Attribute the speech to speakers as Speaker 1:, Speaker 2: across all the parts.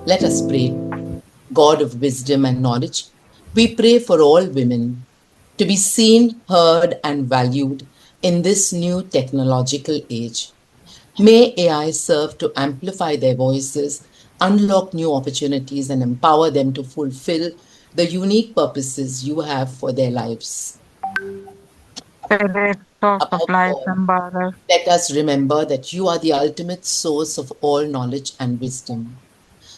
Speaker 1: Let us pray. God of wisdom and knowledge, we pray for all women to be seen, heard, and valued in this new technological age. May AI serve to amplify their voices, unlock new opportunities, and empower them to fulfill the unique purposes you have for their lives.
Speaker 2: Spirit, source of
Speaker 1: Above
Speaker 2: life,
Speaker 1: all,
Speaker 2: embodies.
Speaker 1: let us remember that you are the ultimate source of all knowledge and wisdom.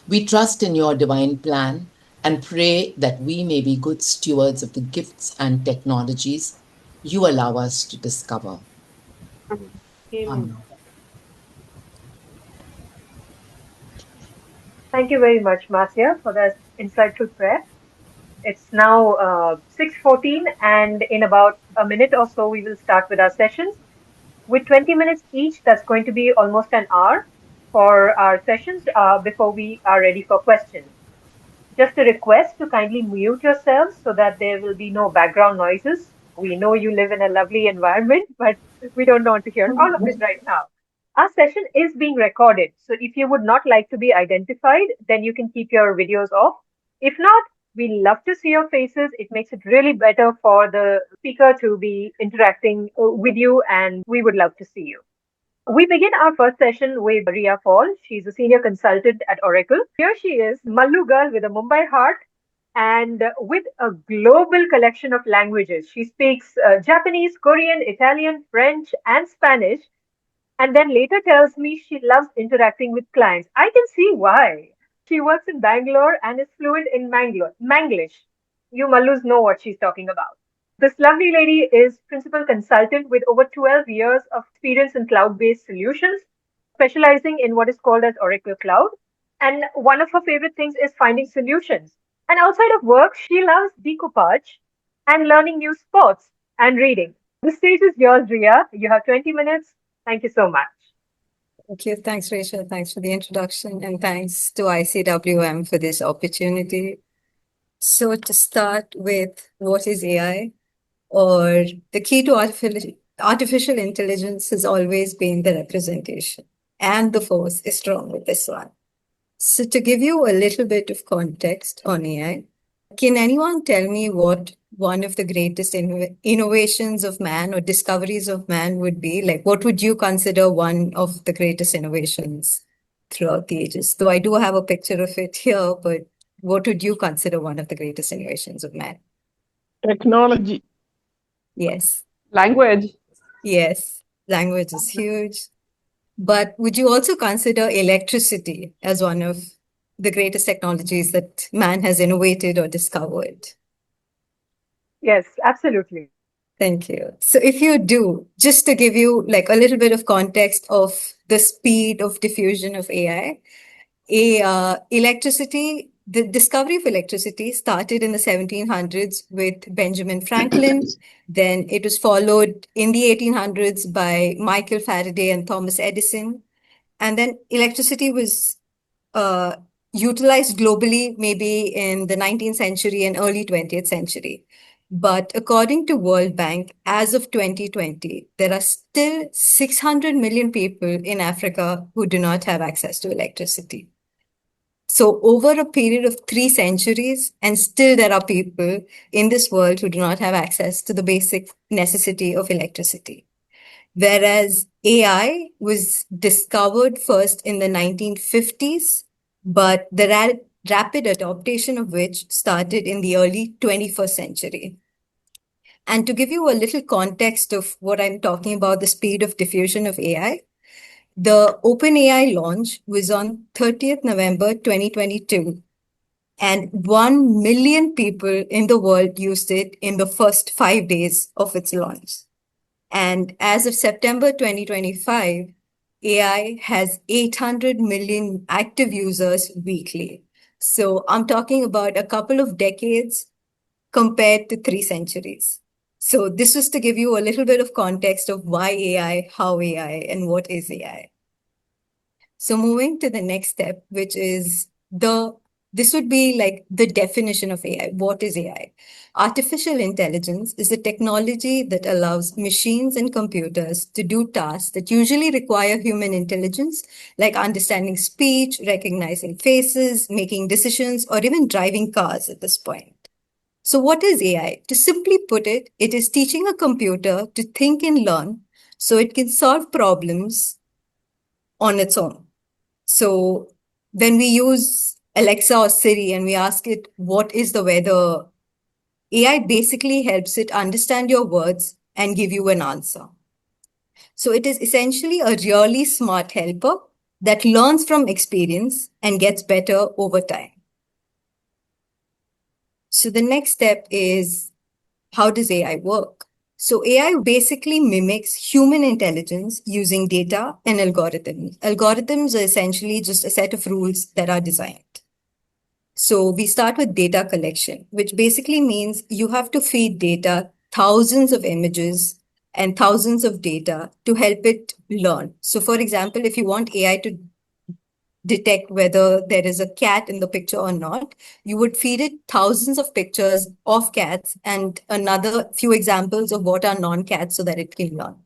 Speaker 1: We trust in your divine plan and pray that we may be good stewards of the gifts and technologies you allow us to discover.
Speaker 3: Amen.
Speaker 1: Amen.
Speaker 3: Thank you very much, Marcia, for that insightful prayer. It's now 6:14, and in about a minute or so, we will start with our sessions. With 20 minutes each, that's going to be almost an hour for our sessions before we are ready for questions. Just a request to kindly mute yourselves so that there will be no background noises. We know you live in a lovely environment, but we don't want to hear all of it right now. Our session is being recorded, so if you would not like to be identified, then you can keep your videos off. If not, we love to see your faces. It makes it really better for the speaker to be interacting with you, and we would love to see you. We begin our first session with Rhea Paul. She's a senior consultant at Oracle. Here she is, Mallu girl with a Mumbai heart and with a global collection of languages. She speaks Japanese, Korean, Italian, French, and Spanish, and then later tells me she loves interacting with clients. I can see why. She works in Bangalore and is fluent in Manglish. You Mallus know what she's talking about. This lovely lady is principal consultant with over 12 years of experience in cloud-based solutions, specializing in what is called as Oracle Cloud. And one of her favorite things is finding solutions. And outside of work, she loves decoupage and learning new sports and reading. The stage is yours, Rhea. You have 20 minutes. Thank you so much.
Speaker 4: Thank you. Thanks, Rachel. Thanks for the introduction. And thanks to ICWM for this opportunity. So to start with, what is AI? Or the key to artificial intelligence has always been the representation. And the force is strong with this one. So to give you a little bit of context on AI, can anyone tell me what one of the greatest innovations of man or discoveries of man would be? Like, what would you consider one of the greatest innovations throughout the ages? Though I do have a picture of it here, but what would you consider one of the greatest innovations of man?
Speaker 5: Technology,
Speaker 4: Yes,
Speaker 5: language,
Speaker 4: yes, language is huge. But would you also consider electricity as one of the greatest technologies that man has innovated or discovered?
Speaker 3: Yes, absolutely.
Speaker 4: Thank you. So if you do, just to give you like a little bit of context of the speed of diffusion of AI, electricity, the discovery of electricity started in the 1700s with Benjamin Franklin. Then it was followed in the 1800s by Michael Faraday and Thomas Edison. And then electricity was uh, utilized globally maybe in the 19th century and early 20th century. But according to World Bank, as of 2020, there are still 600 million people in Africa who do not have access to electricity. So over a period of 3 centuries, and still there are people in this world who do not have access to the basic necessity of electricity. Whereas AI was discovered first in the 1950s, but the rapid adoption of which started in the early 21st century. And to give you a little context of what I'm talking about, the speed of diffusion of AI, the OpenAI launch was on 30th November 2022, and 1 million people in the world used it in the first 5 days of its launch. And as of September 2025, AI has 800 million active users weekly. So I'm talking about a couple of decades compared to 3 centuries. So this was to give you a little bit of context of why AI, how AI, and what is AI. So moving to the next step, which is the this would be like the definition of AI. What is AI? Artificial intelligence is a technology that allows machines and computers to do tasks that usually require human intelligence, like understanding speech, recognizing faces, making decisions, or even driving cars at this point. So what is AI? To simply put it, it is teaching a computer to think and learn so it can solve problems on its own. So when we use Alexa or Siri and we ask it, what is the weather? AI basically helps it understand your words and give you an answer. So it is essentially a really smart helper that learns from experience and gets better over time. So the next step is, how does AI work? So AI basically mimics human intelligence using data and algorithms. Algorithms are essentially just a set of rules that are designed. So we start with data collection, which basically means you have to feed data thousands of images and thousands of data to help it learn. So for example, if you want AI to detect whether there is a cat in the picture or not, you would feed it thousands of pictures of cats and another few examples of what are non-cats so that it can learn.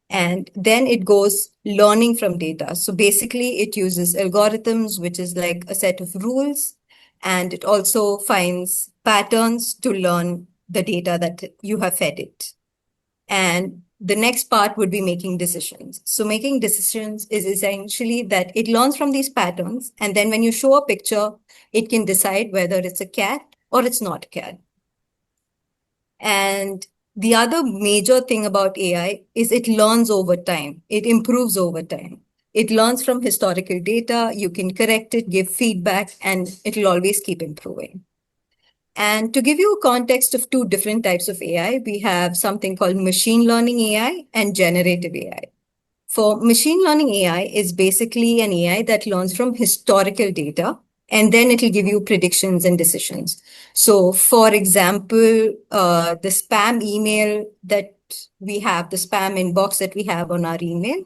Speaker 4: And then it goes learning from data. So basically it uses algorithms, which is like a set of rules, and it also finds patterns to learn the data that you have fed it. And the next part would be making decisions. So making decisions is essentially that it learns from these patterns. And then when you show a picture, it can decide whether it's a cat or it's not a cat. And the other major thing about AI is it learns over time. It improves over time. It learns from historical data. You can correct it, give feedback, and it'll always keep improving. And to give you a context of two different types of AI, we have something called machine learning AI and generative AI. For machine learning AI is basically an AI that learns from historical data, and then it'll give you predictions and decisions. So for example, the spam email that we have, the spam inbox that we have on our email.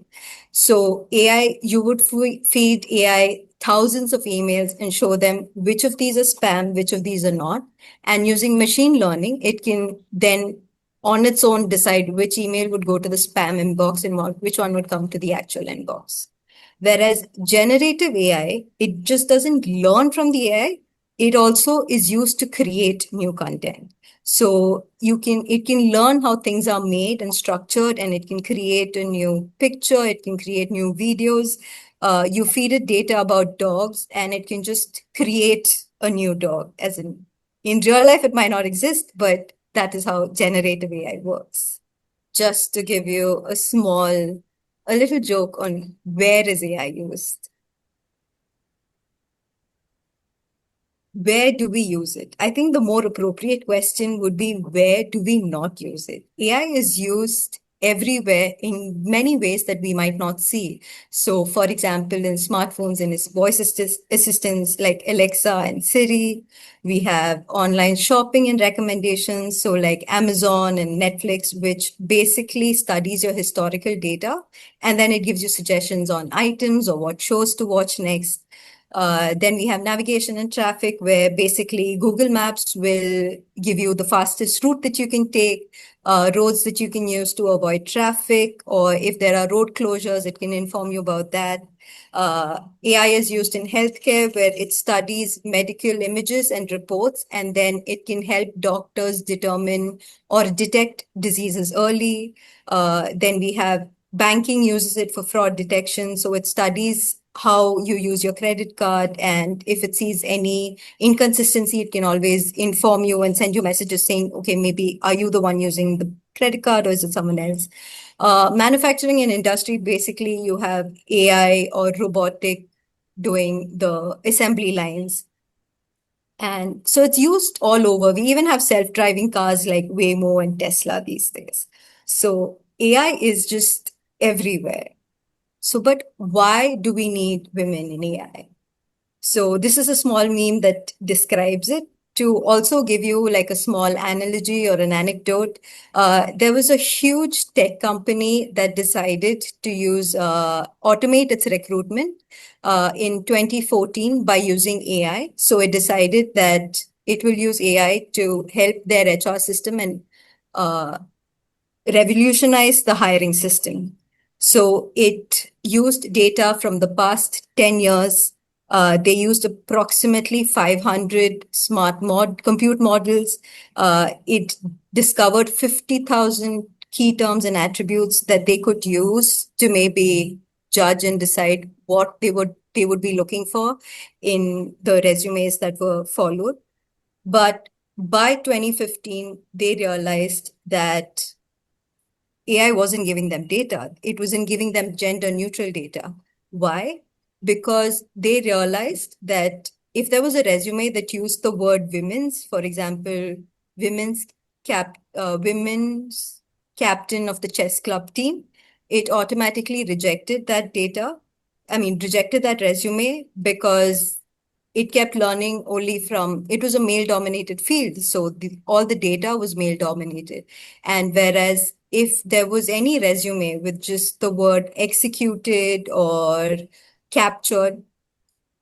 Speaker 4: So AI, you would feed AI thousands of emails and show them which of these are spam, which of these are not. And using machine learning, it can then on its own decide which email would go to the spam inbox and which one would come to the actual inbox. Whereas generative AI, it just doesn't learn from the AI. It also is used to create new content. So it can learn how things are made and structured, and it can create a new picture. It can create new videos. You feed it data about dogs, and it can just create a new dog. As in real life, it might not exist, but that is how generative AI works. Just to give you a little joke on where is AI used. Where do we use it? I think the more appropriate question would be, where do we not use it? AI is used everywhere in many ways that we might not see. So for example, in smartphones and its voice assistants like Alexa and Siri, we have online shopping and recommendations. So like Amazon and Netflix, which basically studies your historical data, and then it gives you suggestions on items or what shows to watch next. Then we have navigation and traffic, where basically Google Maps will give you the fastest route that you can take, roads that you can use to avoid traffic, or if there are road closures, it can inform you about that. AI is used in healthcare, where it studies medical images and reports, and then it can help doctors determine or detect diseases early. Then we have banking uses it for fraud detection. So it studies how you use your credit card, and if it sees any inconsistency, it can always inform you and send you messages saying, okay, maybe are you the one using the credit card or is it someone else? Manufacturing and industry, basically you have AI or robotic doing the assembly lines. And so it's used all over. We even have self-driving cars like Waymo and Tesla these days. So AI is just everywhere. So, but why do we need women in AI? So this is a small meme that describes it. to also give you like a small analogy or an anecdote, there was a huge tech company that decided to use automate its recruitment in 2014 by using AI. So it decided that it will use AI to help their HR system and revolutionize the hiring system. So it used data from the past 10 years. They used approximately 500 compute models. It discovered 50,000 key terms and attributes that they could use to maybe judge and decide what they would be looking for in the resumes that were followed. But by 2015, they realized that AI wasn't giving them data. It wasn't giving them gender neutral data. Why? Because they realized that if there was a resume that used the word women's, for example, women's women's captain of the chess club team, it automatically rejected that data. I mean, rejected that resume because it kept learning only from, it was a male dominated field. So all the data was male dominated. And whereas if there was any resume with just the word executed or captured,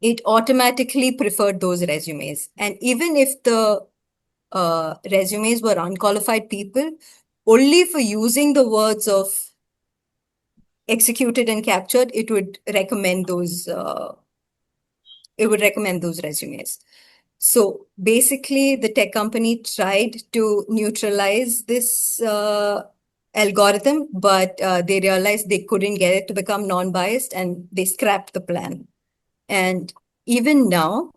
Speaker 4: it automatically preferred those resumes. And even if the resumes were unqualified people, only for using the words of executed and captured, it would recommend those resumes. So basically, the tech company tried to neutralize this algorithm, but they realized they couldn't get it to become non-biased and they scrapped the plan. And even now,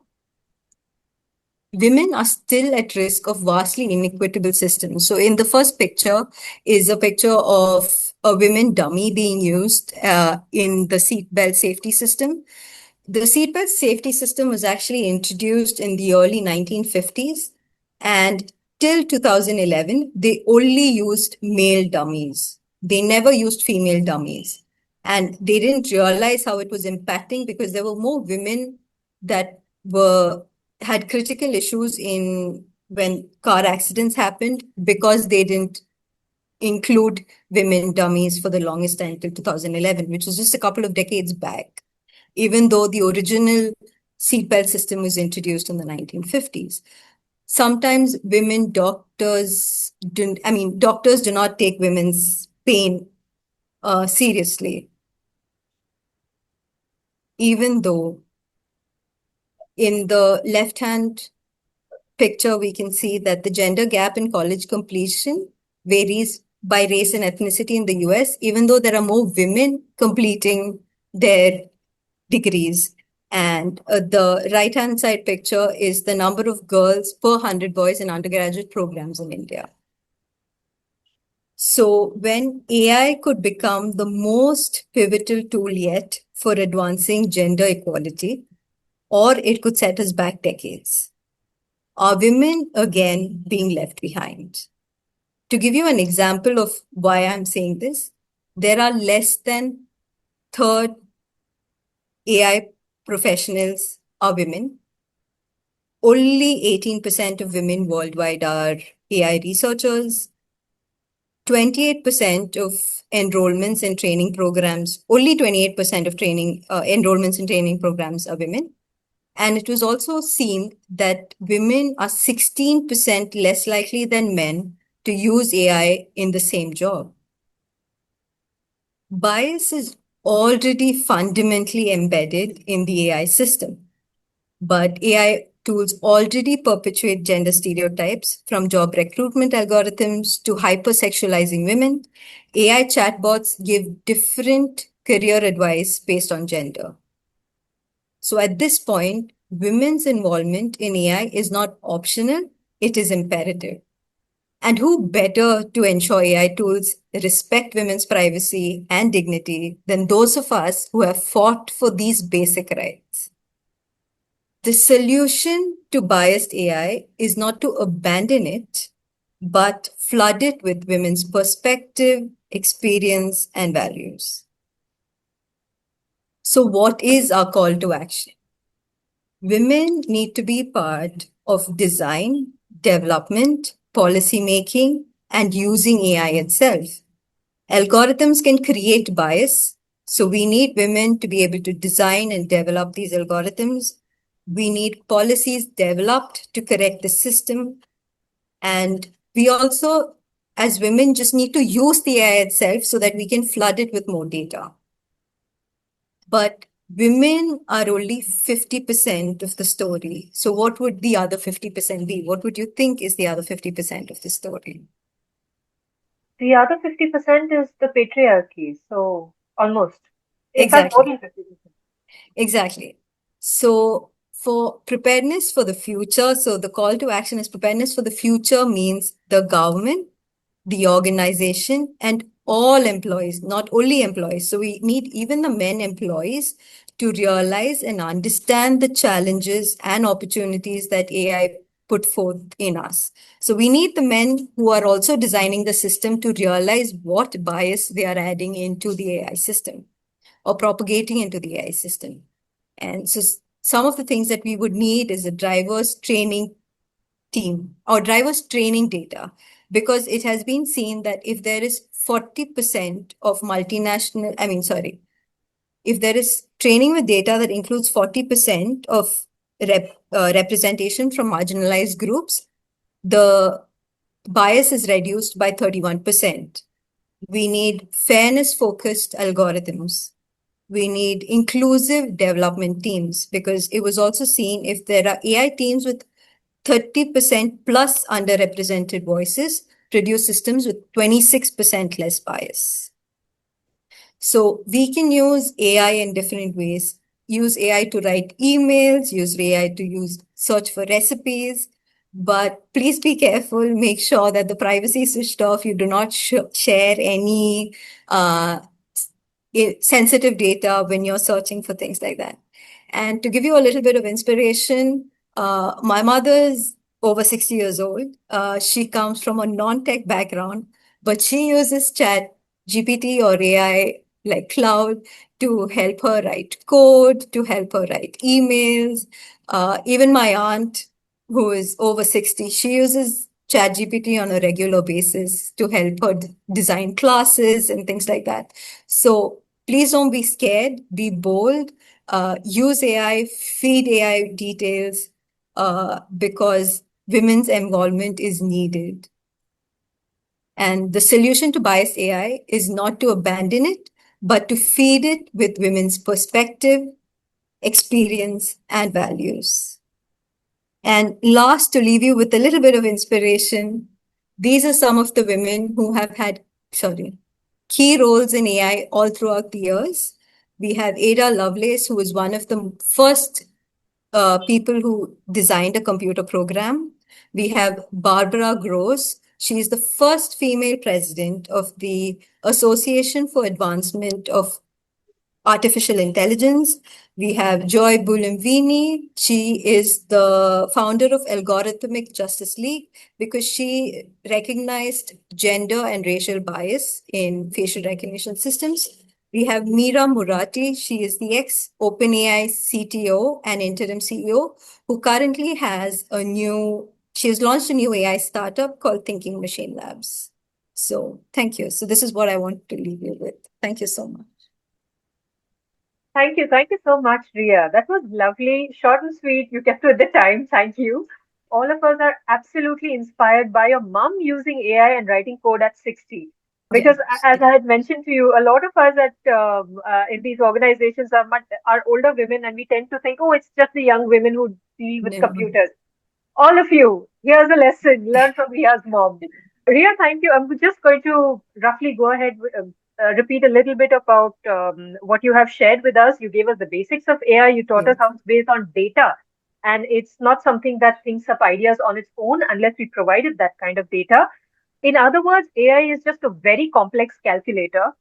Speaker 4: women are still at risk of vastly inequitable systems. So in the first picture is a picture of a women dummy being used in the seatbelt safety system. The seatbelt safety system was actually introduced in the early 1950s, and till 2011, they only used male dummies. They never used female dummies. And they didn't realize how it was impacting because there were more women that had critical issues in when car accidents happened because they didn't include women dummies for the longest time till 2011, which was just a couple of decades back, even though the original seatbelt system was introduced in the 1950s. Sometimes doctors do not take women's pain seriously, even though in the left-hand picture, we can see that the gender gap in college completion varies by race and ethnicity in the US, even though there are more women completing their degrees. And the right-hand side picture is the number of girls per 100 boys in undergraduate programs in India. So when AI could become the most pivotal tool yet for advancing gender equality, or it could set us back decades, are women again being left behind? To give you an example of why I'm saying this, there are less than third AI professionals are women. Only 18% of women worldwide are AI researchers. 28% of enrollments in training programs, only 28% of enrollments in training programs are women. And it was also seen that women are 16% less likely than men to use AI in the same job. Bias is already fundamentally embedded in the AI system, but AI tools already perpetuate gender stereotypes from job recruitment algorithms to hypersexualizing women. AI chatbots give different career advice based on gender. So at this point, women's involvement in AI is not optional, it is imperative. And who better to ensure AI tools respect women's privacy and dignity than those of us who have fought for these basic rights? The solution to biased AI is not to abandon it, but flood it with women's perspective, experience, and values. So what is our call to action? women need to be part of design, development, policy making, and using AI itself. Algorithms can create bias, so we need women to be able to design and develop these algorithms. We need policies developed to correct the system. And we also, as women, just need to use the AI itself so that we can flood it with more data. But women are only 50% of the story. So what would the other 50% be? What would you think is the other 50% of the story?
Speaker 3: The other 50% is the patriarchy. So almost. In fact, more than 50%.
Speaker 4: Exactly. So for preparedness for the future, so the call to action is preparedness for the future means the government, the organization, and all employees, not only employees. So we need even the men employees to realize and understand the challenges and opportunities that AI put forth in us. So we need the men who are also designing the system to realize what bias they are adding into the AI system or propagating into the AI system. And so some of the things that we would need is a driver's training team or driver's training data, because it has been seen that if there is 40% of if there is training with data that includes 40% of representation from marginalized groups, the bias is reduced by 31%. We need fairness-focused algorithms. We need inclusive development teams, because it was also seen if there are AI teams with 30% plus underrepresented voices, produce systems with 26% less bias. So we can use AI in different ways. Use AI to write emails, use AI to search for recipes, but please be careful. Make sure that the privacy is switched off. You do not share any sensitive data when you're searching for things like that. And to give you a little bit of inspiration, my mother's over 60 years old. She comes from a non-tech background, but she uses Chat GPT or AI like Cloud to help her write code, to help her write emails. Even my aunt, who is over 60, she uses ChatGPT on a regular basis to help her design classes and things like that. So please don't be scared, be bold, use AI, feed AI details, because women's involvement is needed. And the solution to biased AI is not to abandon it, but to feed it with women's perspective, experience, and values. And last, to leave you with a little bit of inspiration, these are some of the women who have had, key roles in AI all throughout the years. We have Ada Lovelace, who was one of the first people who designed a computer program. We have Barbara Gross. She is the first female president of the Association for Advancement of Artificial Intelligence. We have Joy Bulimvini. She is the founder of Algorithmic Justice League because she recognized gender and racial bias in facial recognition systems. We have Meera Murati. She is the ex-OpenAI CTO and interim CEO, who currently has she has launched a new AI startup called Thinking Machine Labs. So thank you. So this is what I want to leave you with. Thank you so much.
Speaker 3: Thank you. Thank you so much, Rhea. That was lovely, short and sweet. You kept with the time. Thank you. All of us are absolutely inspired by your mom using AI and writing code at 60. Because as I had mentioned to you, a lot of us in these organizations are older women, and we tend to think, oh, it's just the young women who deal with computers. All of you, here's a lesson. Learn from Rhea's mom. Rhea, thank you. I'm just going to roughly go ahead repeat a little bit about what you have shared with us. You gave us the basics of AI. You taught us how it's based on data. And it's not something that thinks up ideas on its own unless we provided that kind of data. In other words, AI is just a very complex calculator.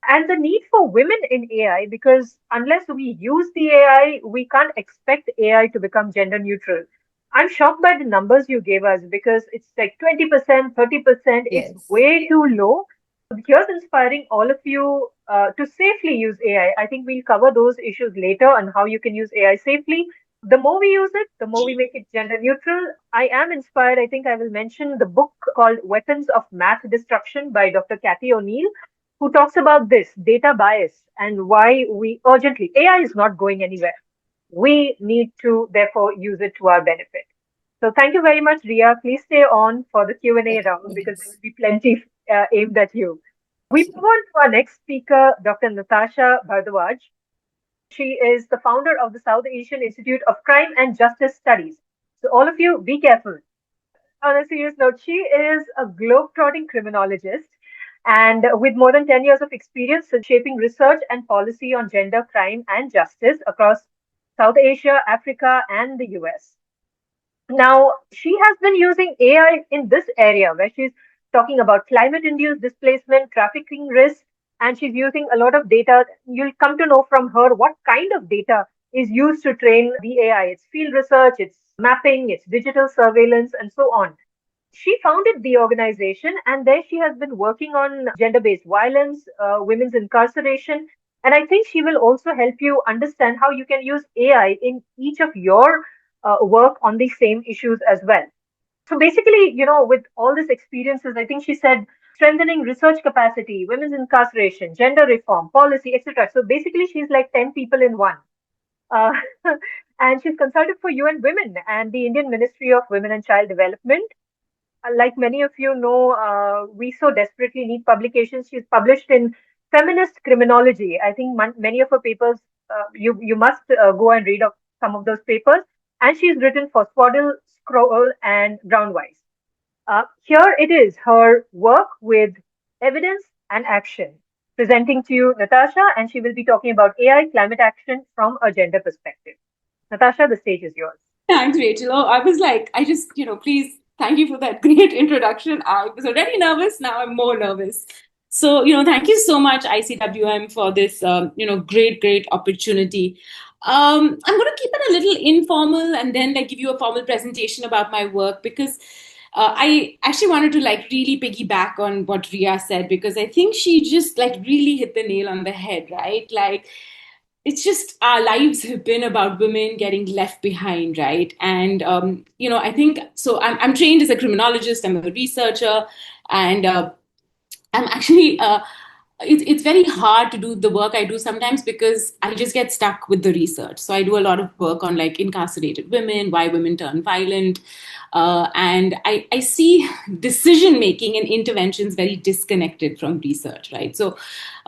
Speaker 3: And the need for women in AI, because unless we use the AI, we can't expect AI to become gender neutral. I'm shocked by the numbers you gave us because it's like 20%, 30%. Yes. It's way too low. Here's inspiring all of you to safely use AI. I think we'll cover those issues later on how you can use AI safely. The more we use it, the more we make it gender neutral. I am inspired. I think I will mention the book called Weapons of Math Destruction by Dr. Kathy O'Neill, who talks about this data bias and why we urgently, AI is not going anywhere. We need to therefore use it to our benefit. So thank you very much, Rhea. Please stay on for the Q&A round because there will
Speaker 1: Yes.
Speaker 3: be plenty aimed at you. We move on to our next speaker, Dr. Ntasha Bhardwaj. She is the founder of the South Asian Institute of Crime and Justice Studies. So all of you, be careful. On a serious note, she is a globe-trotting criminologist and with more than 10 years of experience in shaping research and policy on gender, crime, and justice across South Asia, Africa, and the US. Now, she has been using AI in this area where she's talking about climate induced displacement, trafficking risk, and she's using a lot of data. You'll come to know from her what kind of data is used to train the AI. It's field research, it's mapping, it's digital surveillance, and so on. She founded the organization, and there she has been working on gender based violence, women's incarceration. And I think she will also help you understand how you can use AI in each of your work on these same issues as well. So basically, with all these experiences, I think she said strengthening research capacity, women's incarceration, gender reform, policy, etc. So basically, she's like 10 people in one. Uh, and she's consulted for UN Women and the Indian Ministry of Women and Child Development. Like many of you know, we so desperately need publications. She's published in Feminist Criminology. I think many of her papers, you must go and read of some of those papers. And she's written for Swaddle, Scroll, and Groundwise. Here it is, her work with evidence and action. Presenting to you Ntasha, and she will be talking about AI climate action from a gender perspective. Ntasha, the stage is yours.
Speaker 6: Thanks, Rachel. Oh, I was like, I just, please, thank you for that great introduction. I was already nervous. Now I'm more nervous. So, thank you so much, ICWM, for this, great opportunity. I'm going to keep it a little informal and then like give you a formal presentation about my work because I actually wanted to like really piggyback on what Rhea said because I think she just like really hit the nail on the head, right? Like, it's just our lives have been about women getting left behind, right? And I think so. I'm trained as a criminologist. I'm a researcher, and I'm actually. It's very hard to do the work I do sometimes because I just get stuck with the research. So I do a lot of work on like incarcerated women, why women turn violent, and I see decision making and interventions very disconnected from research, right? So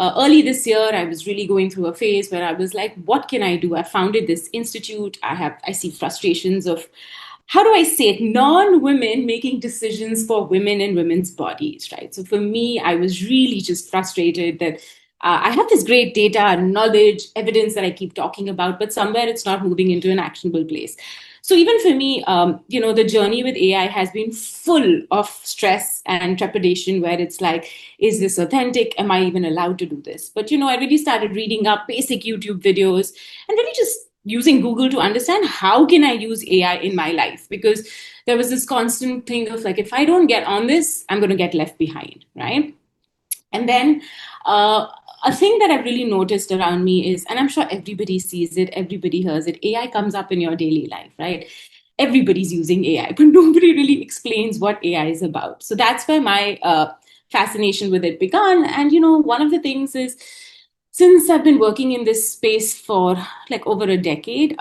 Speaker 6: early this year, I was really going through a phase where I was like, what can I do? I founded this institute. I see frustrations of how do I say it, non-women making decisions for women and women's bodies, right? So for me, I was really just frustrated that I have this great data, knowledge, evidence that I keep talking about, but somewhere it's not moving into an actionable place. So even for me, the journey with AI has been full of stress and trepidation where it's like, is this authentic? Am I even allowed to do this? But, I really started reading up basic YouTube videos and really just using Google to understand how can I use AI in my life? Because there was this constant thing of like, if I don't get on this, I'm going to get left behind, right? And then a thing that I've really noticed around me is, and I'm sure everybody sees it, everybody hears it, AI comes up in your daily life, right? Everybody's using AI, but nobody really explains what AI is about. So that's where my fascination with it began. And, one of the things is, since I've been working in this space for like over a decade,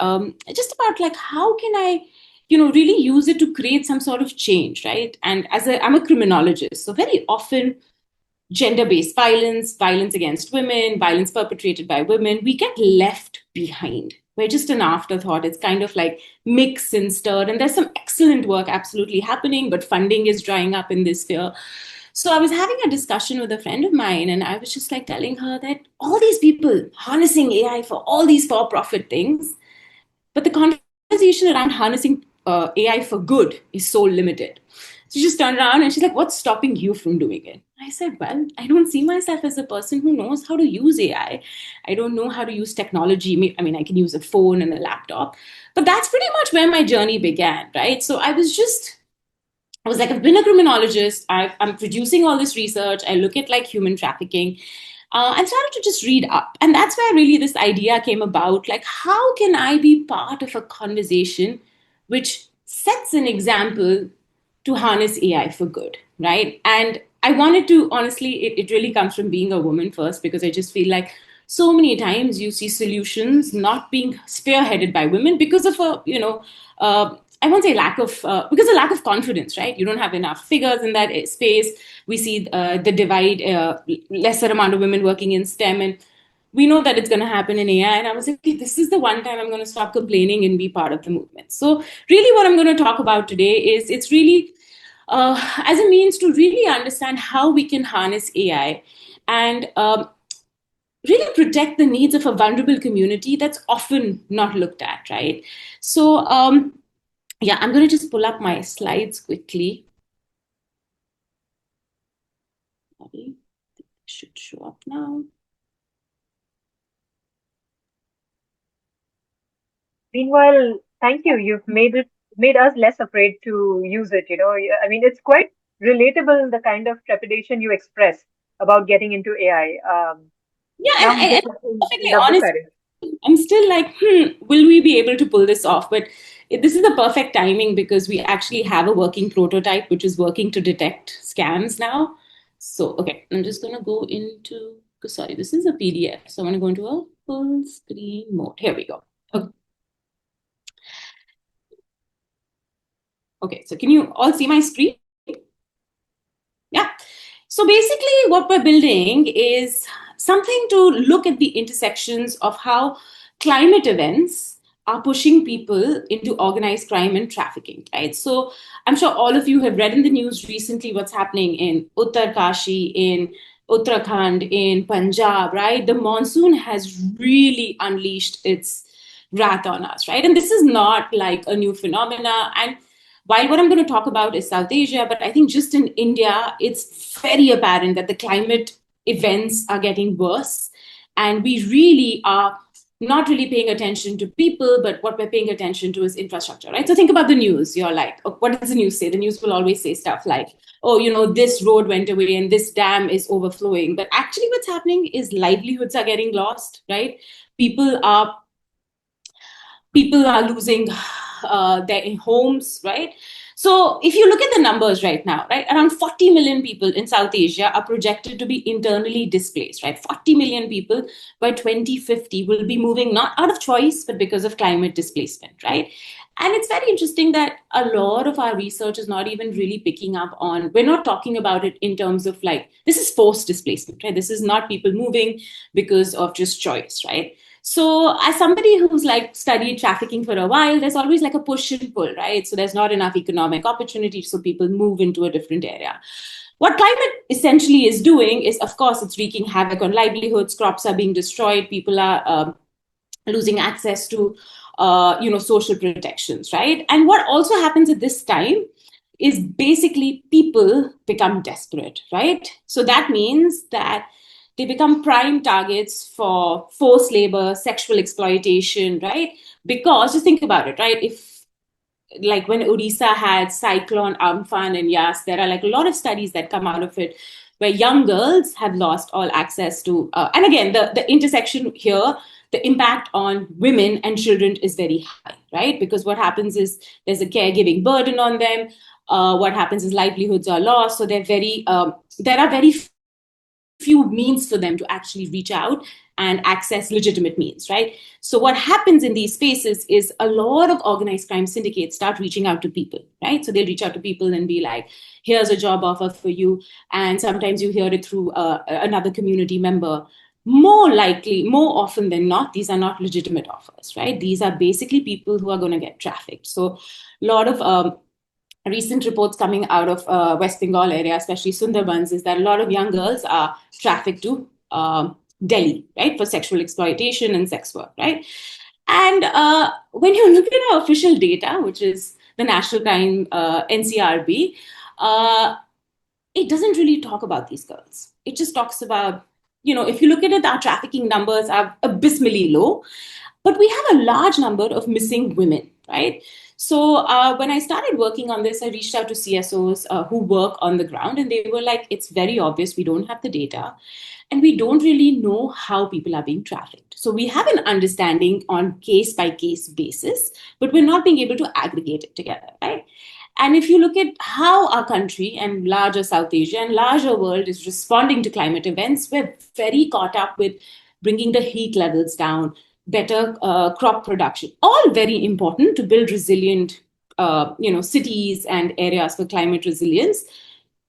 Speaker 6: just about like, how can I, really use it to create some sort of change, right? And I'm a criminologist, so very often gender-based violence, violence against women, violence perpetrated by women, we get left behind. We're just an afterthought. It's kind of like mix and stir. And there's some excellent work absolutely happening, but funding is drying up in this sphere. So I was having a discussion with a friend of mine, and I was just like telling her that all these people harnessing AI for all these for-profit things, but the conversation around harnessing AI for good is so limited. She just turned around and she's like, what's stopping you from doing it? I said, well, I don't see myself as a person who knows how to use AI. I don't know how to use technology. I mean, I can use a phone and a laptop, but that's pretty much where my journey began, right? So I was like, I've been a criminologist. I'm producing all this research. I look at like human trafficking. and started to just read up. And that's where really this idea came about, like, how can I be part of a conversation which sets an example to harness AI for good, right? And I wanted to, honestly, it really comes from being a woman first, because I just feel like so many times you see solutions not being spearheaded by women because of a, I won't say because of lack of confidence, right? You don't have enough figures in that space. We see the divide, lesser amount of women working in STEM, and we know that it's going to happen in AI. And I was like, okay, this is the one time I'm going to stop complaining and be part of the movement. So really what I'm going to talk about today is it's really as a means to really understand how we can harness AI and really protect the needs of a vulnerable community that's often not looked at, right? So yeah, I'm going to just pull up my slides quickly. Sorry, it should show up now.
Speaker 3: Meanwhile, thank you. You've made us less afraid to use it. I mean, it's quite relatable, the kind of trepidation you express about getting into AI.
Speaker 6: Yeah,
Speaker 3: Now
Speaker 6: and
Speaker 3: I'm just
Speaker 6: perfectly
Speaker 3: love the
Speaker 6: honest,
Speaker 3: courage.
Speaker 6: I'm still like, will we be able to pull this off? But this is the perfect timing because we actually have a working prototype which is working to detect scams now. So, okay, I'm just going to go into, sorry, this is a PDF. So I'm going to go into a full screen mode. Here we go. Okay. Okay, so can you all see my screen? Yeah. So basically what we're building is something to look at the intersections of how climate events are pushing people into organized crime and trafficking, right? So I'm sure all of you have read in the news recently what's happening in Uttarkashi, in Uttarakhand, in Punjab, right? The monsoon has really unleashed its wrath on us, right? And this is not like a new phenomena. And while what I'm going to talk about is South Asia, but I think just in India, it's very apparent that the climate events are getting worse. And we really are not really paying attention to people, but what we're paying attention to is infrastructure, right? So think about the news. You're like, oh, what does the news say? The news will always say stuff like, oh, this road went away and this dam is overflowing. But actually what's happening is livelihoods are getting lost, right? People are losing their homes, right? So if you look at the numbers right now, right, around 40 million people in South Asia are projected to be internally displaced, right? 40 million people by 2050 will be moving not out of choice, but because of climate displacement, right? And it's very interesting that a lot of our research is not even really picking up on, we're not talking about it in terms of like, this is forced displacement, right? This is not people moving because of just choice, right? So as somebody who's like studied trafficking for a while, there's always like a push and pull, right? So there's not enough economic opportunity, so people move into a different area. What climate essentially is doing is, of course, it's wreaking havoc on livelihoods, crops are being destroyed, people are losing access to, social protections, right? And what also happens at this time is basically people become desperate, right? So that means that they become prime targets for forced labor, sexual exploitation, right? Because just think about it, right? If like when Odisha had Cyclone Amphan and Yas, there are like a lot of studies that come out of it where young girls have lost all access to, and again, the intersection here, the impact on women and children is very high, right? Because what happens is there's a caregiving burden on them. What happens is livelihoods are lost. So there are very few means for them to actually reach out and access legitimate means, right? So what happens in these spaces is a lot of organized crime syndicates start reaching out to people, right? So they'll reach out to people and be like, here's a job offer for you. And sometimes you hear it through another community member. More often than not, these are not legitimate offers, right? These are basically people who are going to get trafficked. So a lot of recent reports coming out of West Bengal area, especially Sundarbans, is that a lot of young girls are trafficked to Delhi, right, for sexual exploitation and sex work, right? And when you look at our official data, which is the National Crime NCRB, it doesn't really talk about these girls. It just talks about, if you look at it, our trafficking numbers are abysmally low, but we have a large number of missing women, right? So when I started working on this, I reached out to CSOs who work on the ground, and they were like, it's very obvious we don't have the data, and we don't really know how people are being trafficked. So we have an understanding on case by case basis, but we're not being able to aggregate it together, right? And if you look at how our country and larger South Asia and larger world is responding to climate events, we're very caught up with bringing the heat levels down, better crop production, all very important to build resilient, cities and areas for climate resilience.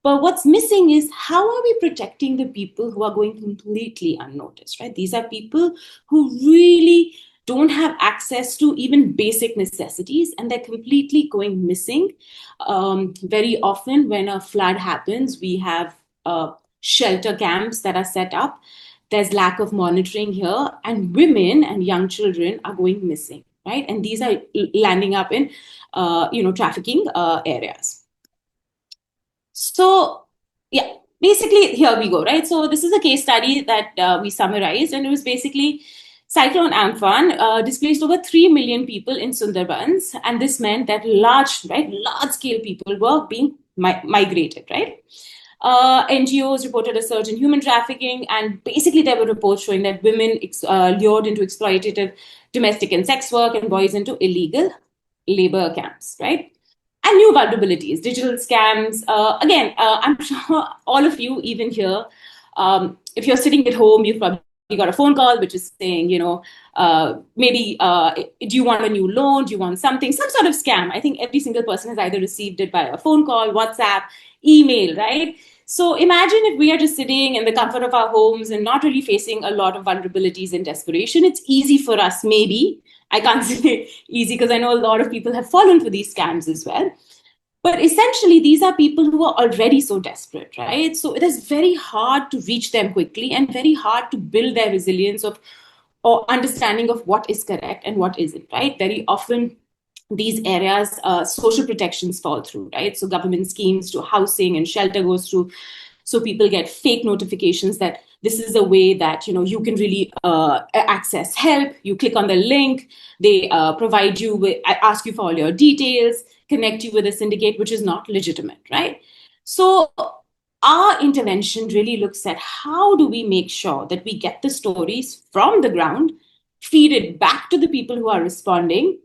Speaker 6: But what's missing is how are we protecting the people who are going completely unnoticed, right? These are people who really don't have access to even basic necessities, and they're completely going missing. Very often when a flood happens, we have shelter camps that are set up. There's lack of monitoring here, and women and young children are going missing, right? And these are landing up in, trafficking areas. So, yeah, basically here we go, right? So this is a case study that we summarized, and it was basically Cyclone Amphan displaced over 3 million people in Sundarbans, and this meant that large-scale people were being migrated, right? NGOs reported a surge in human trafficking, and basically there were reports showing that women lured into exploitative domestic and sex work, and boys into illegal labor camps, right? And new vulnerabilities, digital scams. Again, I'm sure all of you, even here, if you're sitting at home, you've probably got a phone call which is saying, maybe do you want a new loan? Do you want something? Some sort of scam. I think every single person has either received it by a phone call, WhatsApp, email, right? So imagine if we are just sitting in the comfort of our homes and not really facing a lot of vulnerabilities and desperation. It's easy for us, maybe. I can't say easy because I know a lot of people have fallen for these scams as well. But essentially, these are people who are already so desperate, right? So it is very hard to reach them quickly and very hard to build their resilience or understanding of what is correct and what isn't, right? Very often, these areas, social protections fall through, right? So government schemes to housing and shelter goes through. So people get fake notifications that this is a way that you can really access help. You click on the link, they provide you with, ask you for all your details, connect you with a syndicate, which is not legitimate, right? So our intervention really looks at how do we make sure that we get the stories from the ground, feed it back to the people who are responding,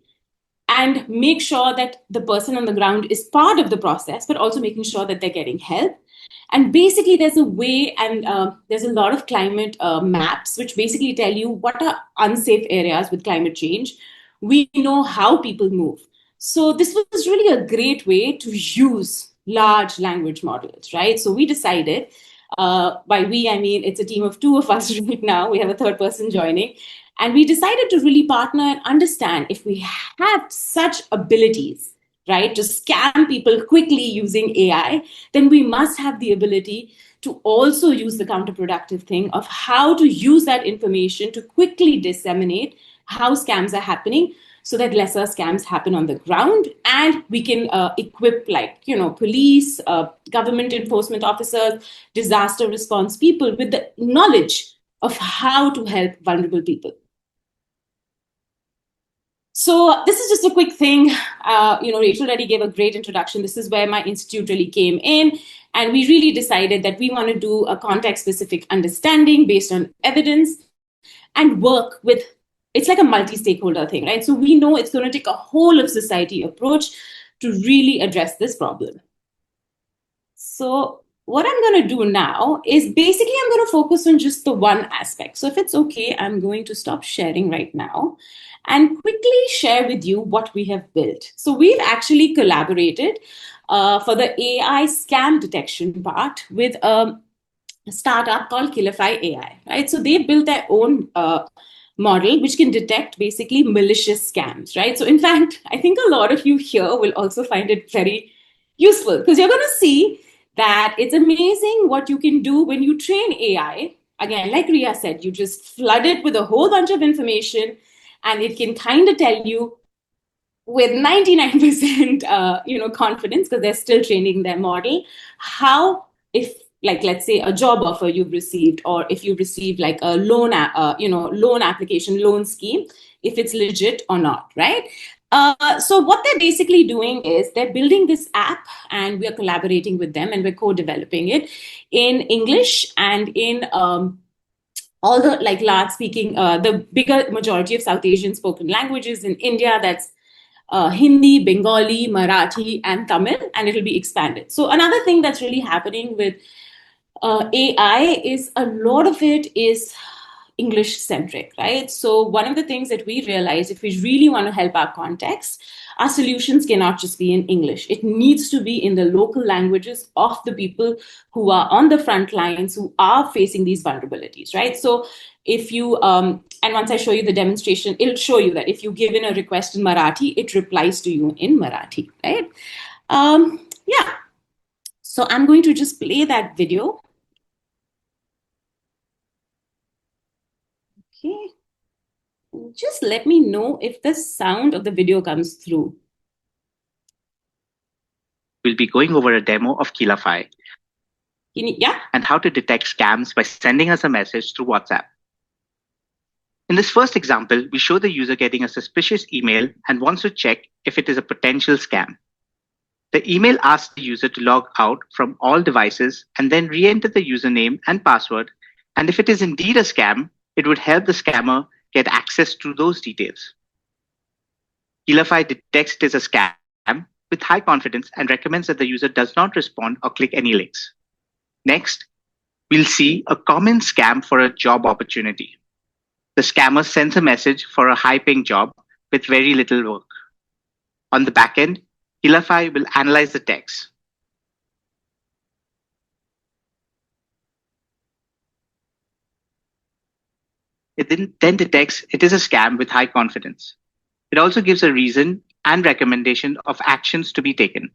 Speaker 6: and make sure that the person on the ground is part of the process, but also making sure that they're getting help. And basically, there's a way, and there's a lot of climate maps, which basically tell you what are unsafe areas with climate change. We know how people move. So this was really a great way to use large language models, right? So we decided, by we, I mean, it's a team of 2 of us right now. We have a third person joining. And we decided to really partner and understand if we have such abilities, right, to scam people quickly using AI, then we must have the ability to also use the counterproductive thing of how to use that information to quickly disseminate how scams are happening so that lesser scams happen on the ground. And we can equip police, government enforcement officers, disaster response people with the knowledge of how to help vulnerable people. So this is just a quick thing. Rachel already gave a great introduction. This is where my institute really came in. And we really decided that we want to do a context-specific understanding based on evidence and work with, it's like a multi-stakeholder thing, right? So we know it's going to take a whole of society approach to really address this problem. So what I'm going to do now is basically I'm going to focus on just the one aspect. So if it's okay, I'm going to stop sharing right now and quickly share with you what we have built. So we've actually collaborated for the AI scam detection part with a startup called Killify AI, right? So they built their own model which can detect basically malicious scams, right? So in fact, I think a lot of you here will also find it very useful because you're going to see that it's amazing what you can do when you train AI. Again, like Rhea said, you just flood it with a whole bunch of information and it can kind of tell you with 99% confidence, because they're still training their model, how, if let's say a job offer you've received, or if you've received like a loan application, loan scheme, if it's legit or not, right? So what they're basically doing is they're building this app, and we are collaborating with them, and we're co-developing it in English and in all the like large speaking, the bigger majority of South Asian spoken languages in India. That's Hindi, Bengali, Marathi, and Tamil, and it'll be expanded. So another thing that's really happening with AI is a lot of it is English centric, right? So one of the things that we realize, if we really want to help our context, our solutions cannot just be in English. It needs to be in the local languages of the people who are on the front lines, who are facing these vulnerabilities, right? So if you, and once I show you the demonstration, it'll show you that if you give in a request in Marathi, it replies to you in Marathi, right? Yeah. So I'm going to just play that video. Okay. Just let me know if the sound of the video comes through.
Speaker 7: We'll be going over a demo of Kilafy
Speaker 6: Yeah.
Speaker 7: and how to detect scams by sending us a message through WhatsApp. In this first example, we show the user getting a suspicious email and wants to check if it is a potential scam. The email asks the user to log out from all devices and then re-enter the username and password. And if it is indeed a scam, it would help the scammer get access to those details. Kilafy detects it as a scam with high confidence and recommends that the user does not respond or click any links. Next, we'll see a common scam for a job opportunity. The scammer sends a message for a high-paying job with very little work. On the back end, Kilafy will analyze the text. It then detects it is a scam with high confidence. It also gives a reason and recommendation of actions to be taken.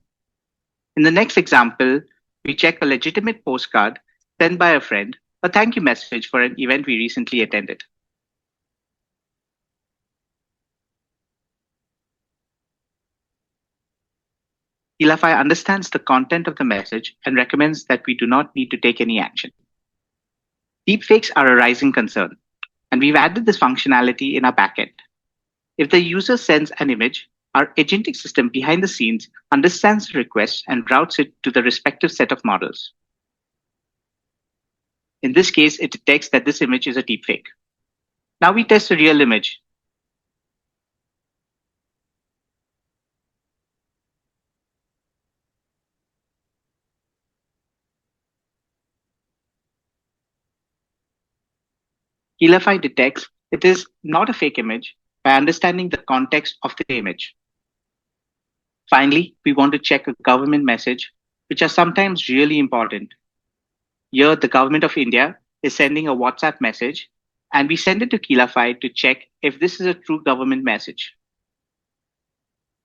Speaker 7: In the next example, we check a legitimate postcard sent by a friend, a thank you message for an event we recently attended. Kilafy understands the content of the message and recommends that we do not need to take any action. Deepfakes are a rising concern, and we've added this functionality in our backend. If the user sends an image, our agentic system behind the scenes understands the request and routes it to the respective set of models. In this case, it detects that this image is a deepfake. Now we test a real image. Kilafy detects it is not a fake image by understanding the context of the image. Finally, we want to check a government message, which are sometimes really important. Here, the government of India is sending a WhatsApp message, and we send it to Kilafy to check if this is a true government message.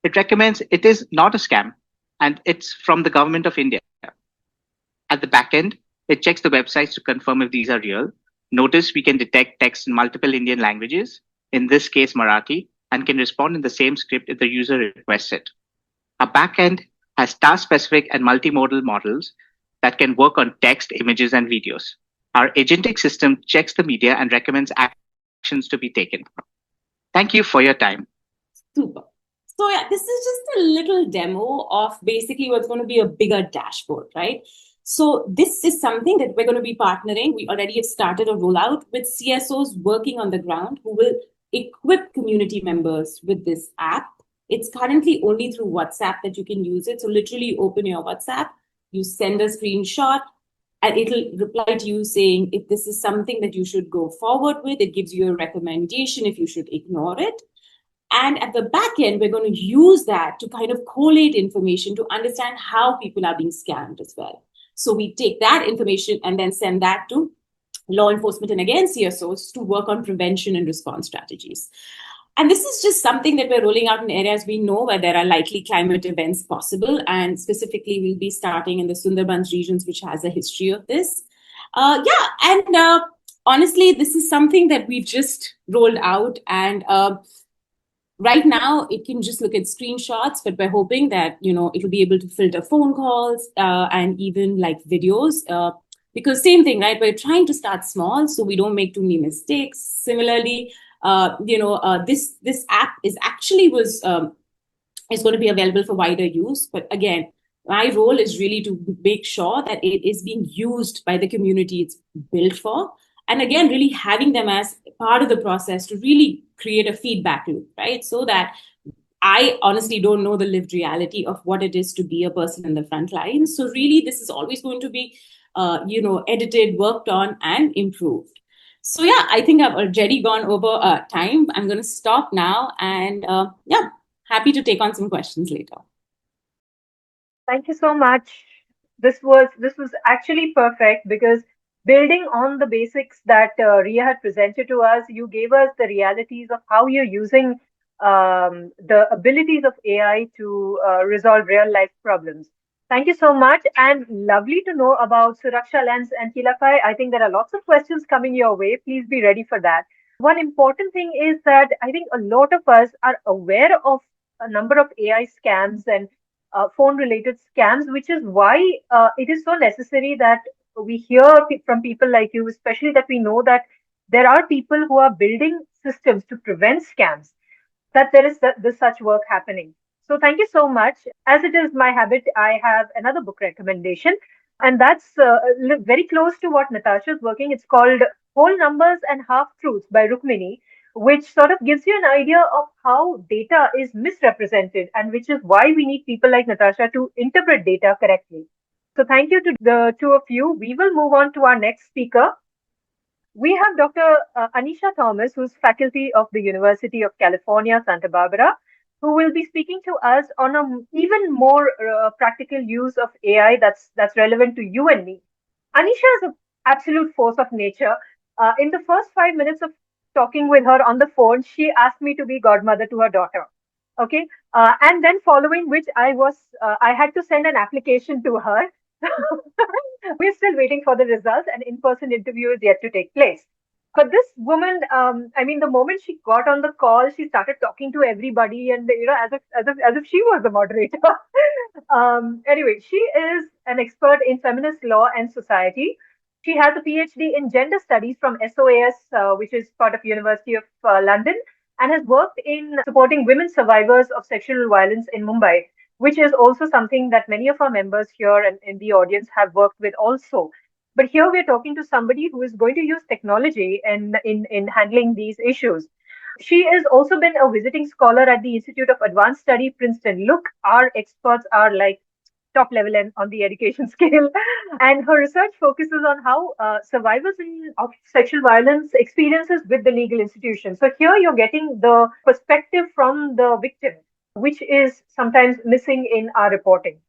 Speaker 7: It recommends it is not a scam, and it's from the government of India. At the back end, it checks the websites to confirm if these are real. Notice we can detect text in multiple Indian languages, in this case Marathi, and can respond in the same script if the user requests it. Our backend has task-specific and multimodal models that can work on text, images, and videos. Our agentic system checks the media and recommends actions to be taken. Thank you for your time.
Speaker 6: Super. So yeah, this is just a little demo of basically what's going to be a bigger dashboard, right? So this is something that we're going to be partnering. We already have started a rollout with CSOs working on the ground who will equip community members with this app. It's currently only through WhatsApp that you can use it. So literally open your WhatsApp, you send a screenshot, and it'll reply to you saying if this is something that you should go forward with. It gives you a recommendation if you should ignore it. And at the back end, we're going to use that to kind of collate information to understand how people are being scammed as well. So we take that information and then send that to law enforcement and again CSOs to work on prevention and response strategies. And this is just something that we're rolling out in areas we know where there are likely climate events possible. And specifically, we'll be starting in the Sundarbans regions, which has a history of this. Honestly, this is something that we've just rolled out. And right now, it can just look at screenshots, but we're hoping that, it'll be able to filter phone calls and even like videos. Because same thing, right? We're trying to start small so we don't make too many mistakes. Similarly, this app was is going to be available for wider use. But again, my role is really to make sure that it is being used by the community it's built for. And again, really having them as part of the process to really create a feedback loop, right? So that I honestly don't know the lived reality of what it is to be a person in the front lines. So really, this is always going to be, edited, worked on, and improved. So yeah, I think I've already gone over time. I'm going to stop now, and yeah, happy to take on some questions later.
Speaker 3: Thank you so much. This was actually perfect because building on the basics that Rhea had presented to us, you gave us the realities of how you're using the abilities of AI to resolve real life problems. Thank you so much, and lovely to know about Suraksha Lens and Kilafai. I think there are lots of questions coming your way. Please be ready for that. One important thing is that I think a lot of us are aware of a number of AI scams and phone related scams, which is why it is so necessary that we hear from people like you, especially that we know that there are people who are building systems to prevent scams, that there is this such work happening. So thank you so much. As it is my habit, I have another book recommendation, and that's very close to what Natasha is working. It's called Whole Numbers and Half Truths by Rukmini, which sort of gives you an idea of how data is misrepresented, and which is why we need people like Natasha to interpret data correctly. So thank you to the two of you. We will move on to our next speaker. We have Dr. Anisha Thomas, who's faculty of the University of California, Santa Barbara, who will be speaking to us on an even more practical use of AI that's relevant to you and me. Anisha is an absolute force of nature. In the first 5 minutes of talking with her on the phone, she asked me to be godmother to her daughter. Okay, and then following which I had to send an application to her. We're still waiting for the results, and in-person interview is yet to take place. But this woman, I mean, the moment she got on the call, she started talking to everybody, and as if she was the moderator. Anyway, she is an expert in feminist law and society. She has a PhD in gender studies from SOAS, which is part of University of London, and has worked in supporting women survivors of sexual violence in Mumbai, which is also something that many of our members here and in the audience have worked with also. But here we're talking to somebody who is going to use technology in handling these issues. She has also been a visiting scholar at the Institute of Advanced Study, Princeton. Look, our experts are like top level and on the education scale. And her research focuses on how survivors of sexual violence experiences with the legal institution. So here you're getting the perspective from the victim, which is sometimes missing in our reporting.